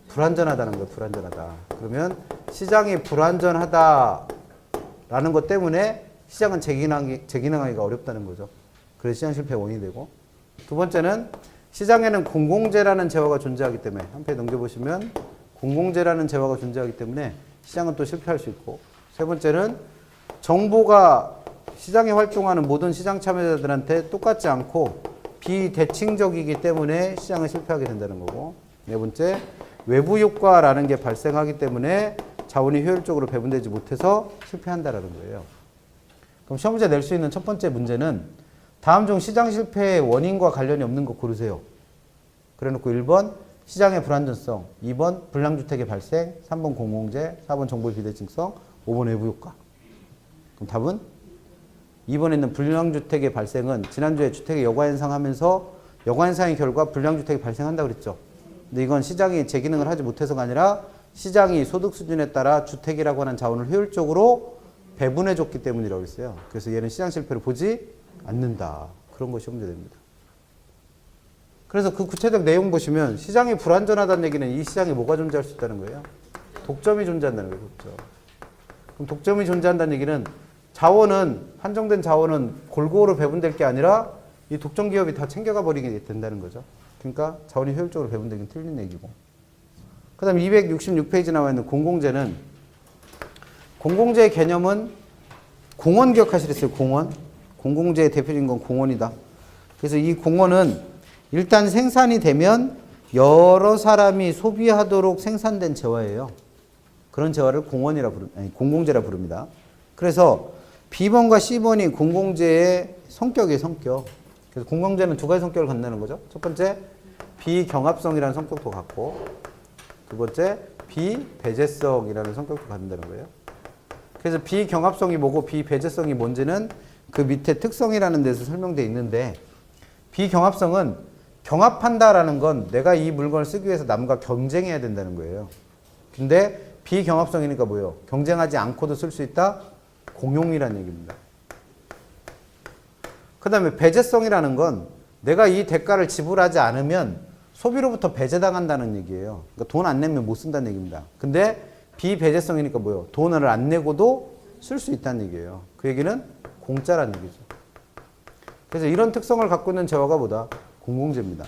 불완전하다는 거예요. 불완전하다. 그러면 시장이 불완전하다라는 것 때문에 시장은 재기능하기가 어렵다는 거죠. 그래서 시장 실패 원인이 되고. 두 번째는 시장에는 공공재라는 재화가 존재하기 때문에 한 페이지 넘겨보시면 공공재라는 재화가 존재하기 때문에 시장은 또 실패할 수 있고. 세 번째는 정보가 시장에 활동하는 모든 시장 참여자들한테 똑같지 않고 비대칭적이기 때문에 시장은 실패하게 된다는 거고. 네 번째, 외부 효과라는 게 발생하기 때문에 자원이 효율적으로 배분되지 못해서 실패한다라는 거예요. 그럼 시험 문제 낼 수 있는 첫 번째 문제는 다음 중 시장 실패의 원인과 관련이 없는 거 고르세요. 그래놓고 1번 시장의 불안전성, 2번 불량주택의 발생, 3번 공공재, 4번 정보의 비대칭성, 5번 외부 효과. 그럼 답은 2번에 있는 불량주택의 발생은 지난주에 주택의 여가현상 하면서 여가현상의 결과 불량주택이 발생한다고 그랬죠. 근데 이건 시장이 재기능을 하지 못해서가 아니라 시장이 소득 수준에 따라 주택이라고 하는 자원을 효율적으로 배분해줬기 때문이라고 했어요. 그래서 얘는 시장 실패를 보지 않는다. 그런 것이 문제됩니다. 그래서 그 구체적 내용 보시면 시장이 불완전하다는 얘기는 이 시장에 뭐가 존재할 수 있다는 거예요? 독점이 존재한다는 거예요. 독점. 그럼 독점이 존재한다는 얘기는 자원은 한정된 자원은 골고루 배분될 게 아니라 이 독점 기업이 다 챙겨가 버리게 된다는 거죠. 그러니까 자원이 효율적으로 배분되긴 틀린 얘기고. 그 다음 266페이지 나와 있는 공공재는 공공재의 개념은 공원 기억하시겠어요? 공원. 공공재의 대표적인 건 공원이다. 그래서 이 공원은 일단 생산이 되면 여러 사람이 소비하도록 생산된 재화예요. 그런 재화를 공공재라 부릅니다. 그래서 B번과 C번이 공공재의 성격이에요, 성격. 그래서 공공재는 두 가지 성격을 갖는다는 거죠. 첫 번째, 비경합성이라는 성격도 갖고, 두 번째, 비배제성이라는 성격도 갖는다는 거예요. 그래서 비경합성이 뭐고 비배제성이 뭔지는 그 밑에 특성이라는 데서 설명되어 있는데, 비경합성은 경합한다라는 건 내가 이 물건을 쓰기 위해서 남과 경쟁해야 된다는 거예요. 근데 비경합성이니까 뭐예요? 경쟁하지 않고도 쓸 수 있다? 공용이라는 얘기입니다. 그 다음에 배제성이라는 건 내가 이 대가를 지불하지 않으면 소비로부터 배제당한다는 얘기예요. 그러니까 돈 안 내면 못 쓴다는 얘기입니다. 근데 비배제성이니까 뭐예요? 돈을 안 내고도 쓸 수 있다는 얘기예요. 그 얘기는 공짜라는 얘기죠. 그래서 이런 특성을 갖고 있는 재화가 뭐다? 공공재입니다.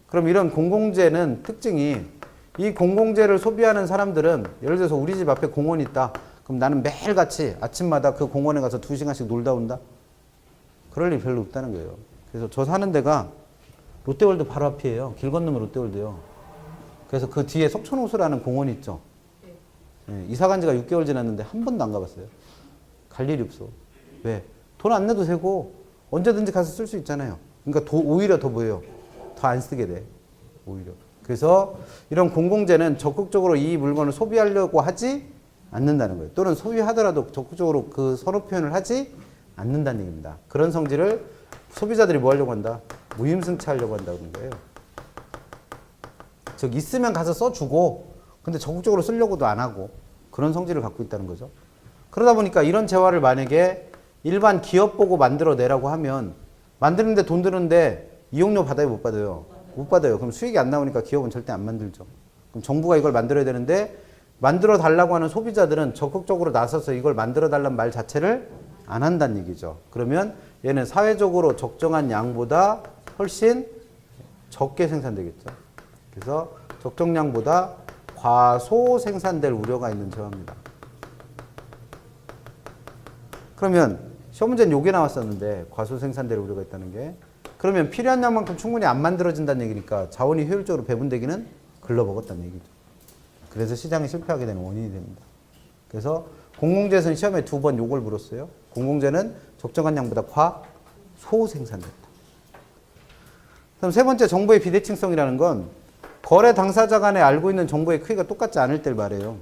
그럼 이런 공공재는 특징이 이 공공재를 소비하는 사람들은 예를 들어서 우리 집 앞에 공원이 있다. 그럼 나는 매일같이 아침마다 그 공원에 가서 2시간씩 놀다 온다? 그럴 일 별로 없다는 거예요. 그래서 저 사는 데가 롯데월드 바로 앞이에요. 길 건너면 롯데월드요. 그래서 그 뒤에 석촌호수라는 공원이 있죠. 네, 이사 간 지가 6개월 지났는데 한 번도 안 가봤어요. 갈 일이 없어. 왜? 돈 안 내도 되고 언제든지 가서 쓸 수 있잖아요. 그러니까 오히려 더 뭐예요? 더 안 쓰게 돼. 오히려. 그래서 이런 공공재는 적극적으로 이 물건을 소비하려고 하지 않는다는 거예요. 또는 소비하더라도 적극적으로 그 선호 표현을 하지 않는다는 얘기입니다. 그런 성질을 소비자들이 뭐 하려고 한다? 무임승차하려고 한다는 거예요. 즉 있으면 가서 써주고 근데 적극적으로 쓰려고도 안 하고 그런 성질을 갖고 있다는 거죠. 그러다 보니까 이런 재화를 만약에 일반 기업 보고 만들어내라고 하면 만드는데 돈 드는데 이용료 받아요? 못 받아요? 못 받아요. 그럼 수익이 안 나오니까 기업은 절대 안 만들죠. 그럼 정부가 이걸 만들어야 되는데 만들어 달라고 하는 소비자들은 적극적으로 나서서 이걸 만들어 달라는 말 자체를 안 한다는 얘기죠. 그러면 얘는 사회적으로 적정한 양보다 훨씬 적게 생산되겠죠. 그래서 적정량보다 과소 생산될 우려가 있는 재화입니다. 그러면 시험 문제는 요게 나왔었는데 과소 생산될 우려가 있다는 게 그러면 필요한 양만큼 충분히 안 만들어진다는 얘기니까 자원이 효율적으로 배분되기는 글러먹었다는 얘기죠. 그래서 시장이 실패하게 되는 원인이 됩니다. 그래서 공공재에서는 시험에 2번 요걸 물었어요. 공공재는 적정한 양보다 과소 생산됐다. 그럼 세 번째 정보의 비대칭성이라는 건 거래 당사자 간에 알고 있는 정보의 크기가 똑같지 않을 때를 말해요.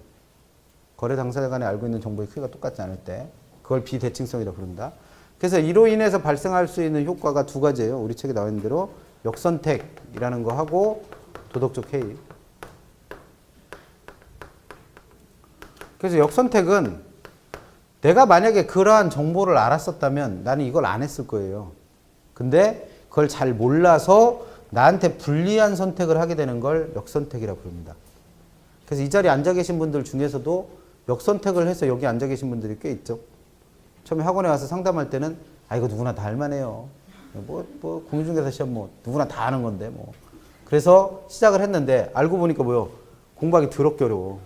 거래 당사자 간에 알고 있는 정보의 크기가 똑같지 않을 때. 그걸 비대칭성이라고 부른다. 그래서 이로 인해서 발생할 수 있는 효과가 두 가지예요. 우리 책에 나와 있는 대로 역선택이라는 거 하고 도덕적 해이. 그래서 역선택은 내가 만약에 그러한 정보를 알았었다면 나는 이걸 안 했을 거예요. 근데 그걸 잘 몰라서 나한테 불리한 선택을 하게 되는 걸 역선택이라고 부릅니다. 그래서 이 자리에 앉아 계신 분들 중에서도 역선택을 해서 여기 앉아 계신 분들이 꽤 있죠. 처음에 학원에 와서 상담할 때는 이거 누구나 다 할만해요. 공인중개사 시험 누구나 다 하는 건데 그래서 시작을 했는데 알고 보니까 공부하기 더럽게 어려워.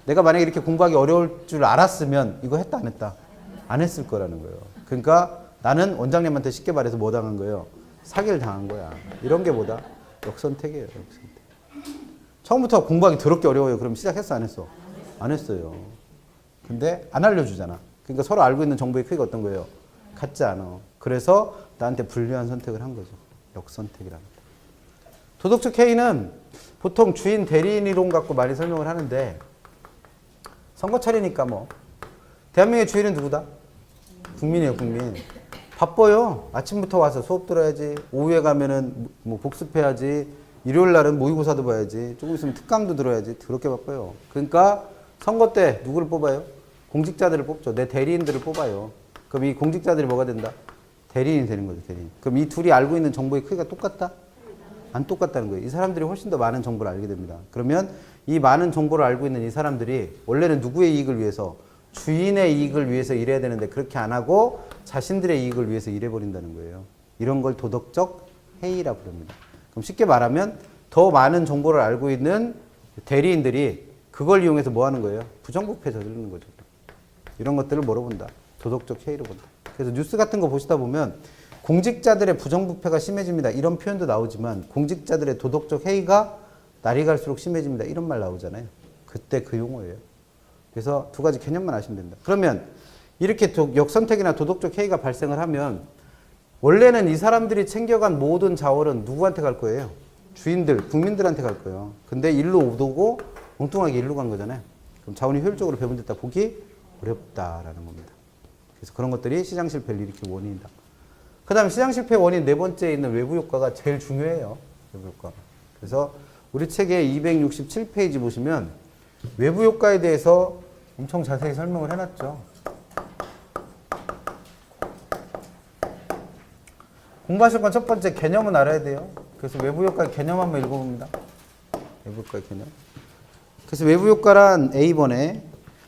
내가 만약에 이렇게 공부하기 어려울 줄 알았으면 이거 했다 안 했다? 안 했을 거라는 거예요. 그러니까 나는 원장님한테 쉽게 말해서 뭐 당한 거예요? 사기를 당한 거야. 이런 게 뭐다? 역선택이에요. 역선택. 처음부터 공부하기 더럽게 어려워요. 그럼 시작했어 안 했어? 안 했어요. 근데 안 알려주잖아. 그러니까 서로 알고 있는 정보의 크기가 어떤 거예요? 같지 않아. 그래서 나한테 불리한 선택을 한 거죠. 역선택이라는 거. 도덕적 해이는 보통 주인 대리인 이론 갖고 많이 설명을 하는데 선거철이니까 대한민국의 주인은 누구다? 국민이에요, 국민. 바빠요. 아침부터 와서 수업 들어야지. 오후에 가면은 복습해야지. 일요일 날은 모의고사도 봐야지. 조금 있으면 특강도 들어야지. 그렇게 바빠요. 그러니까 선거 때 누구를 뽑아요? 공직자들을 뽑죠. 내 대리인들을 뽑아요. 그럼 이 공직자들이 뭐가 된다? 대리인이 되는 거죠, 대리인. 그럼 이 둘이 알고 있는 정보의 크기가 똑같다? 안 똑같다는 거예요. 이 사람들이 훨씬 더 많은 정보를 알게 됩니다. 그러면 이 많은 정보를 알고 있는 이 사람들이 원래는 누구의 이익을 위해서? 주인의 이익을 위해서 일해야 되는데 그렇게 안 하고 자신들의 이익을 위해서 일해버린다는 거예요. 이런 걸 도덕적 해이라고 부릅니다. 그럼 쉽게 말하면 더 많은 정보를 알고 있는 대리인들이 그걸 이용해서 뭐 하는 거예요? 부정부패 저지르는 거죠. 이런 것들을 뭐로 본다? 도덕적 해이로 본다. 그래서 뉴스 같은 거 보시다 보면 공직자들의 부정부패가 심해집니다. 이런 표현도 나오지만 공직자들의 도덕적 해이가 날이 갈수록 심해집니다. 이런 말 나오잖아요. 그때 그 용어예요. 그래서 두 가지 개념만 아시면 됩니다. 그러면 이렇게 역선택이나 도덕적 해이가 발생을 하면 원래는 이 사람들이 챙겨간 모든 자원은 누구한테 갈 거예요? 주인들, 국민들한테 갈 거예요. 근데 일로 오고 엉뚱하게 일로 간 거잖아요. 그럼 자원이 효율적으로 배분됐다 보기 어렵다라는 겁니다. 그래서 그런 것들이 시장 실패를 일으키는 원인이다. 그 다음에 시장 실패 원인 네 번째에 있는 외부 효과가 제일 중요해요. 외부 효과. 그래서 우리 책의 267페이지 보시면 외부 효과에 대해서 엄청 자세히 설명을 해놨죠. 공부하실 건 첫 번째 개념은 알아야 돼요. 그래서 외부 효과의 개념 한번 읽어봅니다. 외부 효과의 개념. 그래서 외부 효과란 A번에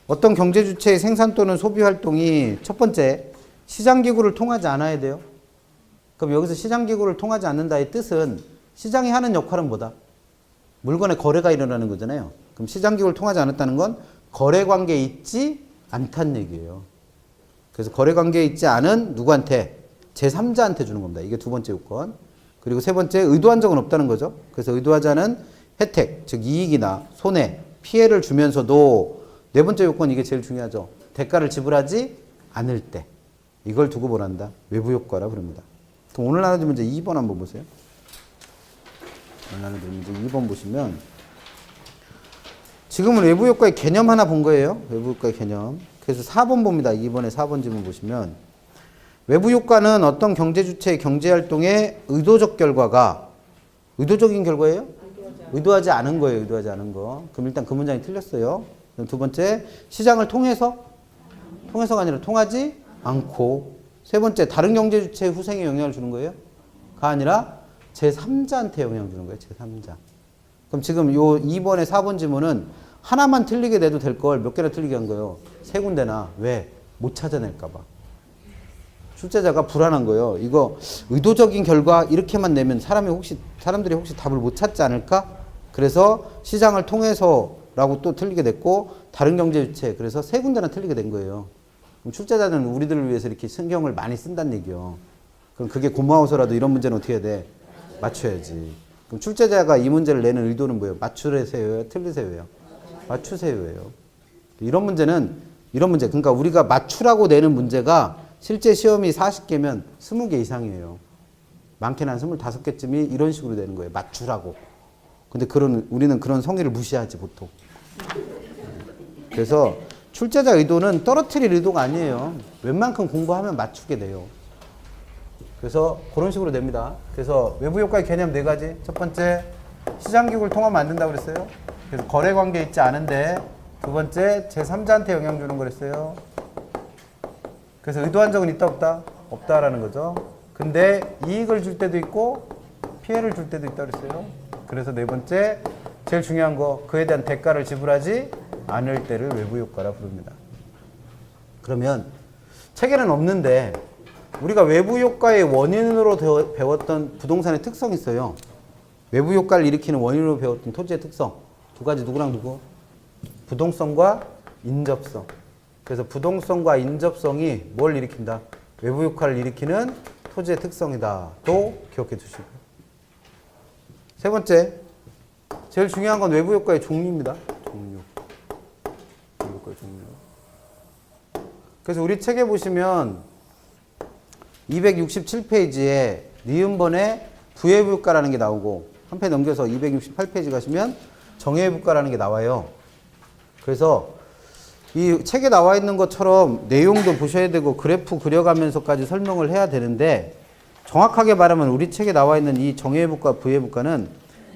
어떤 경제 주체의 생산 또는 소비 활동이 첫 번째 시장 기구를 통하지 않아야 돼요. 그럼 여기서 시장 기구를 통하지 않는다의 뜻은 시장이 하는 역할은 뭐다? 물건의 거래가 일어나는 거잖아요. 그럼 시장 기구를 통하지 않았다는 건 거래 관계에 있지 않다는 얘기예요. 그래서 거래 관계에 있지 않은 누구한테? 제3자한테 주는 겁니다. 이게 두 번째 요건. 그리고 세 번째 의도한 적은 없다는 거죠. 그래서 의도하지 않은 혜택, 즉 이익이나 손해, 피해를 주면서도 네 번째 요건 이게 제일 중요하죠. 대가를 지불하지 않을 때. 이걸 두고 뭐란다? 외부 효과라 부릅니다. 그럼 오늘 나눠준 문제 2번 한번 보세요. 오늘 나눠준 문제 2번 보시면 지금은 외부 효과의 개념 하나 본 거예요. 외부 효과의 개념. 그래서 4번 봅니다. 2번에 4번 지문 보시면 외부 효과는 어떤 경제 주체의 경제 활동의 의도적 결과가 의도적인 결과예요? 의도하지 않은 거예요. 의도하지 않은 거. 그럼 일단 그 문장이 틀렸어요. 그럼 두 번째 시장을 통해서가 아니라 통하지 않고 세 번째 다른 경제 주체의 후생에 영향을 주는 거예요? 가 아니라 제3자한테 영향을 주는 거예요. 제3자. 그럼 지금 요 2번에 4번 지문은 하나만 틀리게 내도 될 걸 몇 개나 틀리게 한 거예요? 세 군데나. 왜? 못 찾아낼까 봐. 출제자가 불안한 거예요. 이거 의도적인 결과 이렇게만 내면 사람들이 혹시 답을 못 찾지 않을까? 그래서 시장을 통해서라고 또 틀리게 됐고 다른 경제 주체 그래서 세 군데나 틀리게 된 거예요. 그럼 출제자는 우리들을 위해서 이렇게 신경을 많이 쓴다는 얘기요. 그럼 그게 고마워서라도 이런 문제는 어떻게 해야 돼? 맞춰야지. 그럼 출제자가 이 문제를 내는 의도는 뭐예요? 맞추세요요? 틀리세요요? 맞추세요예요. 이런 문제 그러니까 우리가 맞추라고 내는 문제가 실제 시험이 40개면 20개 이상이에요. 많게는 한 25개쯤이 이런 식으로 되는 거예요. 맞추라고. 근데 우리는 그런 성의를 무시하지, 보통. 그래서 출제자 의도는 떨어뜨릴 의도가 아니에요. 웬만큼 공부하면 맞추게 돼요. 그래서 그런 식으로 됩니다. 그래서 외부 효과의 개념 4가지. 첫 번째, 시장기구를 통합 만든다고 그랬어요. 그래서 거래관계 있지 않은데, 두 번째, 제3자한테 영향 주는 거랬어요. 그래서 의도한 적은 있다, 없다? 없다라는 거죠. 근데 이익을 줄 때도 있고, 피해를 줄 때도 있다 그랬어요. 그래서 네 번째, 제일 중요한 거, 그에 대한 대가를 지불하지 않을 때를 외부 효과라 부릅니다. 그러면 책에는 없는데 우리가 외부 효과의 원인으로 배웠던 부동산의 특성이 있어요. 외부 효과를 일으키는 원인으로 배웠던 토지의 특성. 2가지, 누구랑 누구? 부동성과 인접성. 그래서 부동성과 인접성이 뭘 일으킨다? 외부 효과를 일으키는 토지의 특성이다. 또 기억해 두시고. 세 번째, 제일 중요한 건 외부 효과의 종류입니다. 종류. 외부 효과의 종류. 그래서 우리 책에 보시면 267페이지에 니은번에 부외부 효과라는 게 나오고 한 페이지 넘겨서 268페이지 가시면 정외부 효과라는 게 나와요. 그래서 이 책에 나와 있는 것처럼 내용도 보셔야 되고 그래프 그려가면서까지 설명을 해야 되는데 정확하게 말하면 우리 책에 나와 있는 이 정외부과 부외부과는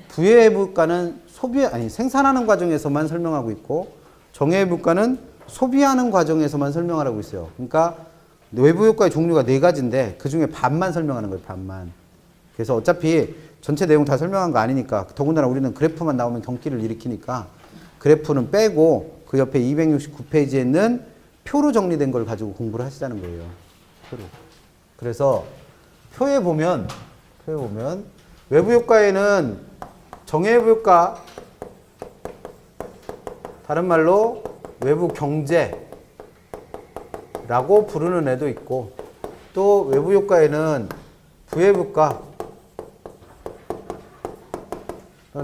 부외부과는 생산하는 과정에서만 설명하고 있고 정외부과는 소비하는 과정에서만 설명하라고 있어요. 그러니까 외부 효과의 종류가 4가지인데 그 중에 반만 설명하는 거예요. 반만. 그래서 어차피 전체 내용 다 설명한 거 아니니까 더군다나 우리는 그래프만 나오면 경기를 일으키니까 그래프는 빼고 그 옆에 269페이지에 있는 표로 정리된 걸 가지고 공부를 하시자는 거예요. 표로. 그래서 표에 보면 외부 효과에는 정외부 효과, 다른 말로 외부 경제라고 부르는 애도 있고 또 외부 효과에는 부외부 효과,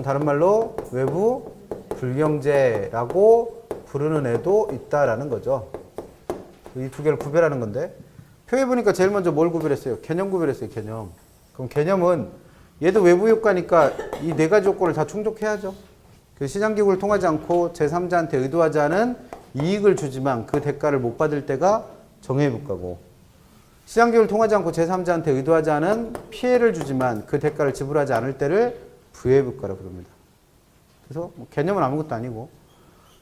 다른 말로 외부 불경제라고 부르는 애도 있다라는 거죠. 이 2개를 구별하는 건데 표에 보니까 제일 먼저 뭘 구별했어요? 개념 구별했어요. 개념. 그럼 개념은 얘도 외부 효과니까 이 4가지 조건을 다 충족해야죠. 그 시장기구를 통하지 않고 제3자한테 의도하지 않은 이익을 주지만 그 대가를 못 받을 때가 정외부과고 시장기구를 통하지 않고 제3자한테 의도하지 않은 피해를 주지만 그 대가를 지불하지 않을 때를 부외부과라 부릅니다. 그래서 뭐 개념은 아무것도 아니고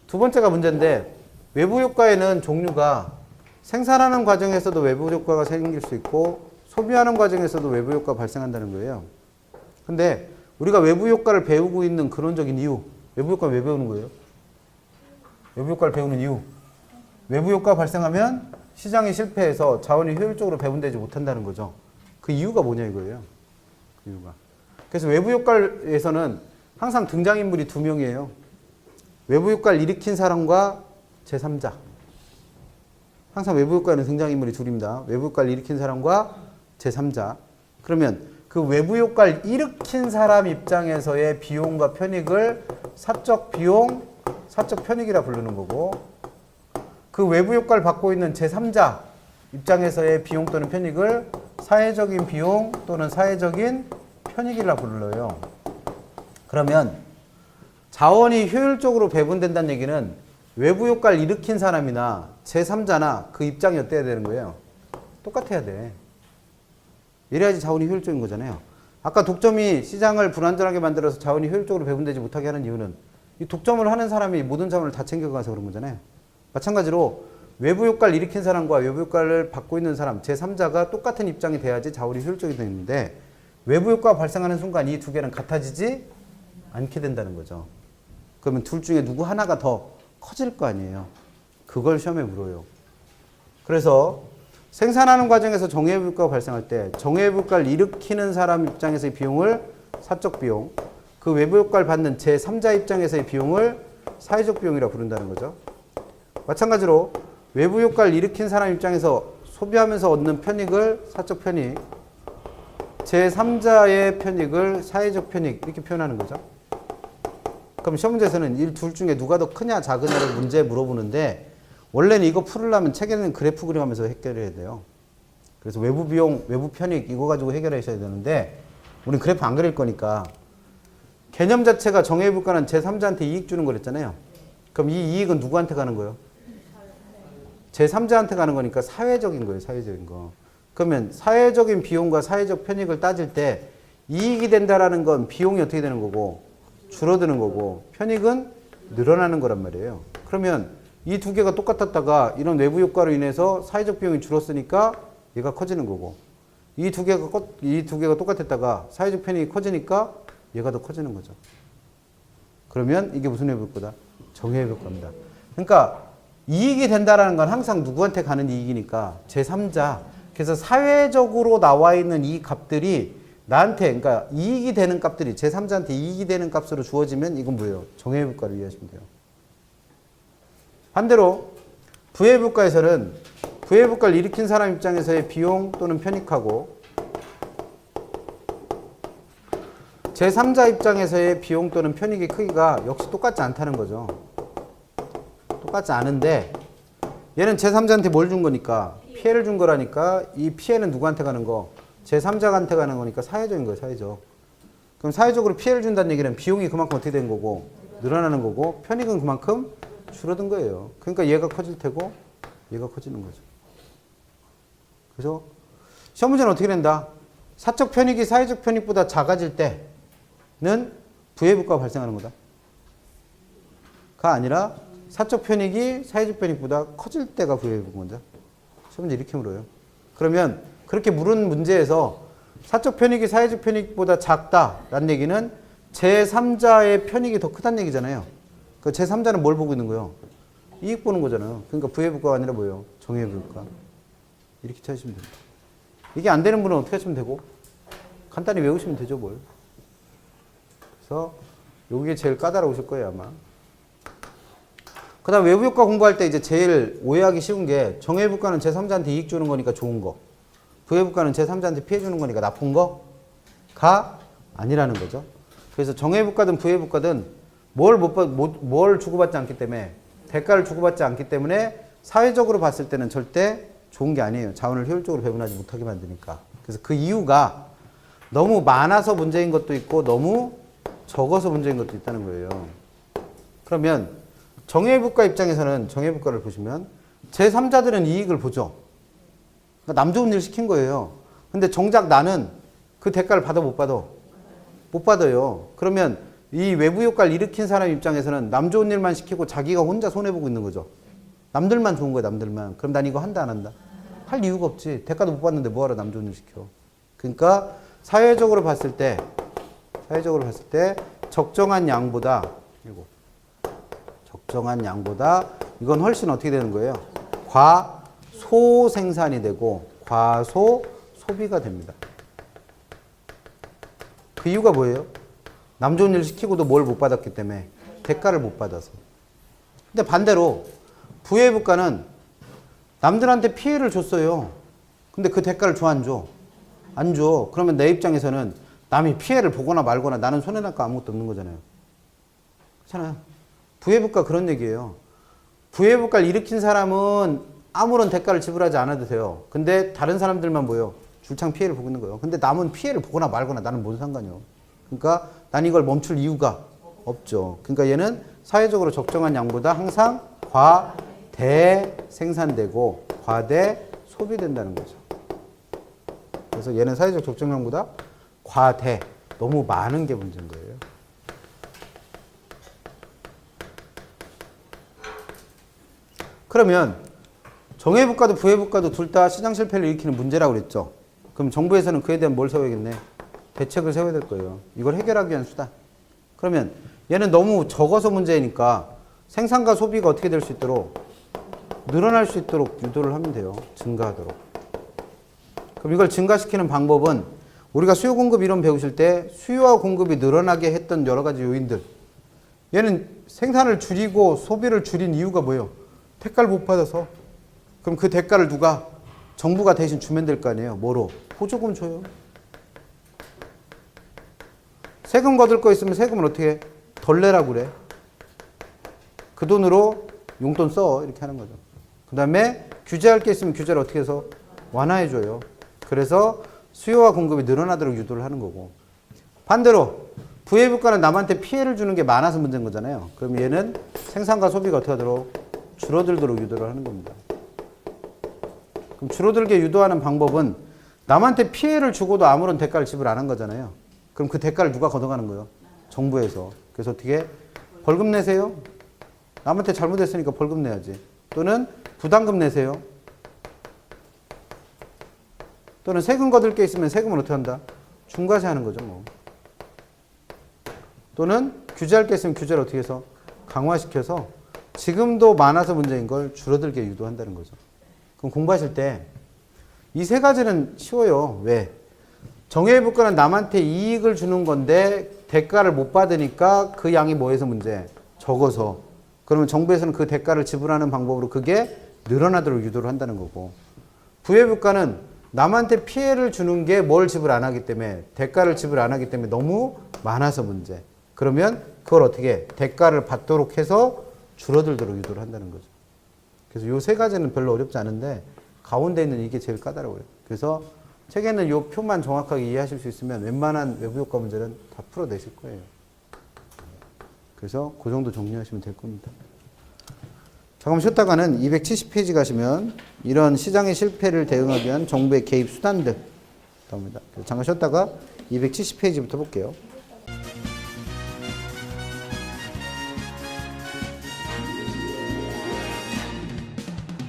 두 번째가 문제인데 외부 효과에는 종류가 생산하는 과정에서도 외부 효과가 생길 수 있고 소비하는 과정에서도 외부 효과가 발생한다는 거예요. 근데 우리가 외부 효과를 배우고 있는 근원적인 이유, 외부 효과를 왜 배우는 거예요? 외부 효과를 배우는 이유. 외부 효과가 발생하면 시장이 실패해서 자원이 효율적으로 배분되지 못한다는 거죠. 그 이유가 뭐냐 이거예요. 그 이유가. 그래서 외부 효과에서는 항상 등장인물이 2명이에요. 외부 효과를 일으킨 사람과 제3자. 항상 외부 효과에는 등장인물이 2입니다. 외부 효과를 일으킨 사람과 제3자. 그러면 그 외부 효과를 일으킨 사람 입장에서의 비용과 편익을 사적 비용, 사적 편익이라 부르는 거고 그 외부 효과를 받고 있는 제3자 입장에서의 비용 또는 편익을 사회적인 비용 또는 사회적인 편익이라 불러요. 그러면 자원이 효율적으로 배분된다는 얘기는 외부 효과를 일으킨 사람이나 제3자나 그 입장이 어때야 되는 거예요? 똑같아야 돼. 이래야지 자원이 효율적인 거잖아요. 아까 독점이 시장을 불안전하게 만들어서 자원이 효율적으로 배분되지 못하게 하는 이유는 이 독점을 하는 사람이 모든 자원을 다 챙겨가서 그런 거잖아요. 마찬가지로 외부 효과를 일으킨 사람과 외부 효과를 받고 있는 사람, 제3자가 똑같은 입장이 돼야지 자원이 효율적이 되는데 외부 효과가 발생하는 순간 이 2개는 같아지지 않게 된다는 거죠. 그러면 둘 중에 누구 하나가 더 커질 거 아니에요. 그걸 시험에 물어요. 그래서 생산하는 과정에서 정외부 효과가 발생할 때 정외부 효과를 일으키는 사람 입장에서의 비용을 사적 비용, 그 외부 효과를 받는 제3자 입장에서의 비용을 사회적 비용이라 부른다는 거죠. 마찬가지로 외부 효과를 일으킨 사람 입장에서 소비하면서 얻는 편익을 사적 편익, 제3자의 편익을 사회적 편익 이렇게 표현하는 거죠. 그럼 시험 문제에서는 이 둘 중에 누가 더 크냐 작으냐를 문제에 물어보는데 원래는 이거 풀으려면 책에는 그래프 그려가면서 해결해야 돼요. 그래서 외부 비용, 외부 편익 이거 가지고 해결하셔야 되는데 우린 그래프 안 그릴 거니까 개념 자체가 정해볼까는 제3자한테 이익 주는 거랬잖아요. 그럼 이 이익은 누구한테 가는 거예요? 제3자한테 가는 거니까 사회적인 거예요. 사회적인 거. 그러면 사회적인 비용과 사회적 편익을 따질 때 이익이 된다라는 건 비용이 어떻게 되는 거고 줄어드는 거고 편익은 늘어나는 거란 말이에요. 그러면 이 두 개가 똑같았다가 이런 외부 효과로 인해서 사회적 비용이 줄었으니까 얘가 커지는 거고 이 두 개가 똑같았다가 사회적 편익이 커지니까 얘가 더 커지는 거죠. 그러면 이게 무슨 회복효과다? 정회복효과입니다. 그러니까 이익이 된다라는 건 항상 누구한테 가는 이익이니까 제3자. 그래서 사회적으로 나와 있는 이 값들이 나한테 그러니까 이익이 되는 값들이 제3자한테 이익이 되는 값으로 주어지면 이건 뭐예요? 정회복효과를 이해하시면 돼요. 반대로 부회복효과에서는 부회복효과를 일으킨 사람 입장에서의 비용 또는 편익하고 제3자 입장에서의 비용 또는 편익의 크기가 역시 똑같지 않다는 거죠. 똑같지 않은데 얘는 제3자한테 뭘 준 거니까 피해를 준 거라니까 이 피해는 누구한테 가는 거? 제3자한테 가는 거니까 사회적인 거예요. 사회적. 그럼 사회적으로 피해를 준다는 얘기는 비용이 그만큼 어떻게 된 거고 늘어나는 거고 편익은 그만큼 줄어든 거예요. 그러니까 얘가 커질 테고 얘가 커지는 거죠. 그래서 시험 문제는 어떻게 된다? 사적 편익이 사회적 편익보다 작아질 때는 부회복효과가 발생하는 거다. 가 아니라 사적 편익이 사회적 편익보다 커질 때가 부회복효과입니다. 시험 문제 이렇게 물어요. 그러면 그렇게 물은 문제에서 사적 편익이 사회적 편익보다 작다라는 얘기는 제3자의 편익이 더 크다는 얘기잖아요. 그 제3자는 뭘 보고 있는 거예요? 이익 보는 거잖아요. 그러니까 부회복효과가 아니라 뭐예요? 정회복효과. 이렇게 찾으시면 됩니다. 이게 안 되는 분은 어떻게 하시면 되고? 간단히 외우시면 되죠, 뭘. 그래서 요게 제일 까다로우실 거예요, 아마. 그 다음 외부효과 공부할 때 이제 제일 오해하기 쉬운 게 정회복효과는 제3자한테 이익 주는 거니까 좋은 거. 부회복효과는 제3자한테 피해 주는 거니까 나쁜 거가 아니라는 거죠. 그래서 정회복효과든 부회복효과든 뭘 주고받지 않기 때문에 대가를 주고받지 않기 때문에 사회적으로 봤을 때는 절대 좋은 게 아니에요. 자원을 효율적으로 배분하지 못하게 만드니까. 그래서 그 이유가 너무 많아서 문제인 것도 있고 너무 적어서 문제인 것도 있다는 거예요. 그러면 정회복효과 입장에서는 정회복효과를 보시면 제3자들은 이익을 보죠. 그러니까 남 좋은 일 시킨 거예요. 근데 정작 나는 그 대가를 받아 못 받아? 못 받아요. 그러면 이 외부 효과를 일으킨 사람 입장에서는 남 좋은 일만 시키고 자기가 혼자 손해보고 있는 거죠. 남들만 좋은 거예요. 남들만. 그럼 난 이거 한다 안 한다? 할 이유가 없지. 대가도 못 받는데 뭐하러 남 좋은 일 시켜. 그러니까 사회적으로 봤을 때 적정한 양보다 이건 훨씬 어떻게 되는 거예요? 과소 생산이 되고 과소 소비가 됩니다. 그 이유가 뭐예요? 남 좋은 일 시키고도 뭘 못 받았기 때문에 대가를 못 받아서. 근데 반대로 부회복효과는 남들한테 피해를 줬어요. 근데 그 대가를 줘 안 줘? 안 줘. 그러면 내 입장에서는 남이 피해를 보거나 말거나 나는 손해날 거 아무것도 없는 거잖아요. 그렇잖아요. 부회복효과 그런 얘기예요. 부회복효과를 일으킨 사람은 아무런 대가를 지불하지 않아도 돼요. 근데 다른 사람들만 뭐예요? 줄창 피해를 보고 있는 거예요. 근데 남은 피해를 보거나 말거나 나는 뭔 상관이요. 그러니까 난 이걸 멈출 이유가 없죠. 그러니까 얘는 사회적으로 적정한 양보다 항상 과대 생산되고 과대 소비된다는 거죠. 그래서 얘는 사회적 적정량보다 과대, 너무 많은 게 문제인 거예요. 그러면 정회복효과도 부회복효과도 둘 다 시장 실패를 일으키는 문제라고 그랬죠. 그럼 정부에서는 그에 대한 뭘 세워야겠네? 대책을 세워야 될 거예요. 이걸 해결하기 위한 수단. 그러면 얘는 너무 적어서 문제니까 생산과 소비가 어떻게 될 수 있도록 늘어날 수 있도록 유도를 하면 돼요. 증가하도록. 그럼 이걸 증가시키는 방법은 우리가 수요 공급 이론 배우실 때 수요와 공급이 늘어나게 했던 여러 가지 요인들. 얘는 생산을 줄이고 소비를 줄인 이유가 뭐예요? 대가를 못 받아서. 그럼 그 대가를 누가? 정부가 대신 주면 될 거 아니에요. 뭐로? 보조금 줘요. 세금 거둘 거 있으면 세금을 어떻게 덜 내라고 그래. 그 돈으로 용돈 써. 이렇게 하는 거죠. 그 다음에 규제할 게 있으면 규제를 어떻게 해서 완화해줘요. 그래서 수요와 공급이 늘어나도록 유도를 하는 거고. 반대로 부의 물가는 남한테 피해를 주는 게 많아서 문제인 거잖아요. 그럼 얘는 생산과 소비가 어떻게 하도록 줄어들도록 유도를 하는 겁니다. 그럼 줄어들게 유도하는 방법은 남한테 피해를 주고도 아무런 대가를 지불 안 한 거잖아요. 그럼 그 대가를 누가 걷어가는 거예요? 정부에서. 그래서 어떻게 벌금 내세요? 남한테 잘못했으니까 벌금 내야지. 또는 부담금 내세요. 또는 세금 거둘 게 있으면 세금을 어떻게 한다? 중과세 하는 거죠, 뭐. 또는 규제할 게 있으면 규제를 어떻게 해서 강화시켜서 지금도 많아서 문제인 걸 줄어들게 유도한다는 거죠. 그럼 공부하실 때 이 세 가지는 쉬워요. 왜? 정해의 물가는 남한테 이익을 주는 건데 대가를 못 받으니까 그 양이 뭐해서 문제? 적어서. 그러면 정부에서는 그 대가를 지불하는 방법으로 그게 늘어나도록 유도를 한다는 거고. 부의 물가는 남한테 피해를 주는 게 뭘 지불 안 하기 때문에 대가를 지불 안 하기 때문에 너무 많아서 문제. 그러면 그걸 어떻게 대가를 받도록 해서 줄어들도록 유도를 한다는 거죠. 그래서 요 세 가지는 별로 어렵지 않은데 가운데 있는 이게 제일 까다로워요. 그래서 책에는 요 표만 정확하게 이해하실 수 있으면 웬만한 외부효과 문제는 다 풀어내실 거예요. 그래서 그 정도 정리하시면 될 겁니다. 잠깐 쉬었다가는 270페이지 가시면 이런 시장의 실패를 대응하기 위한 정부의 개입 수단들 나옵니다. 잠깐 쉬었다가 270페이지부터 볼게요.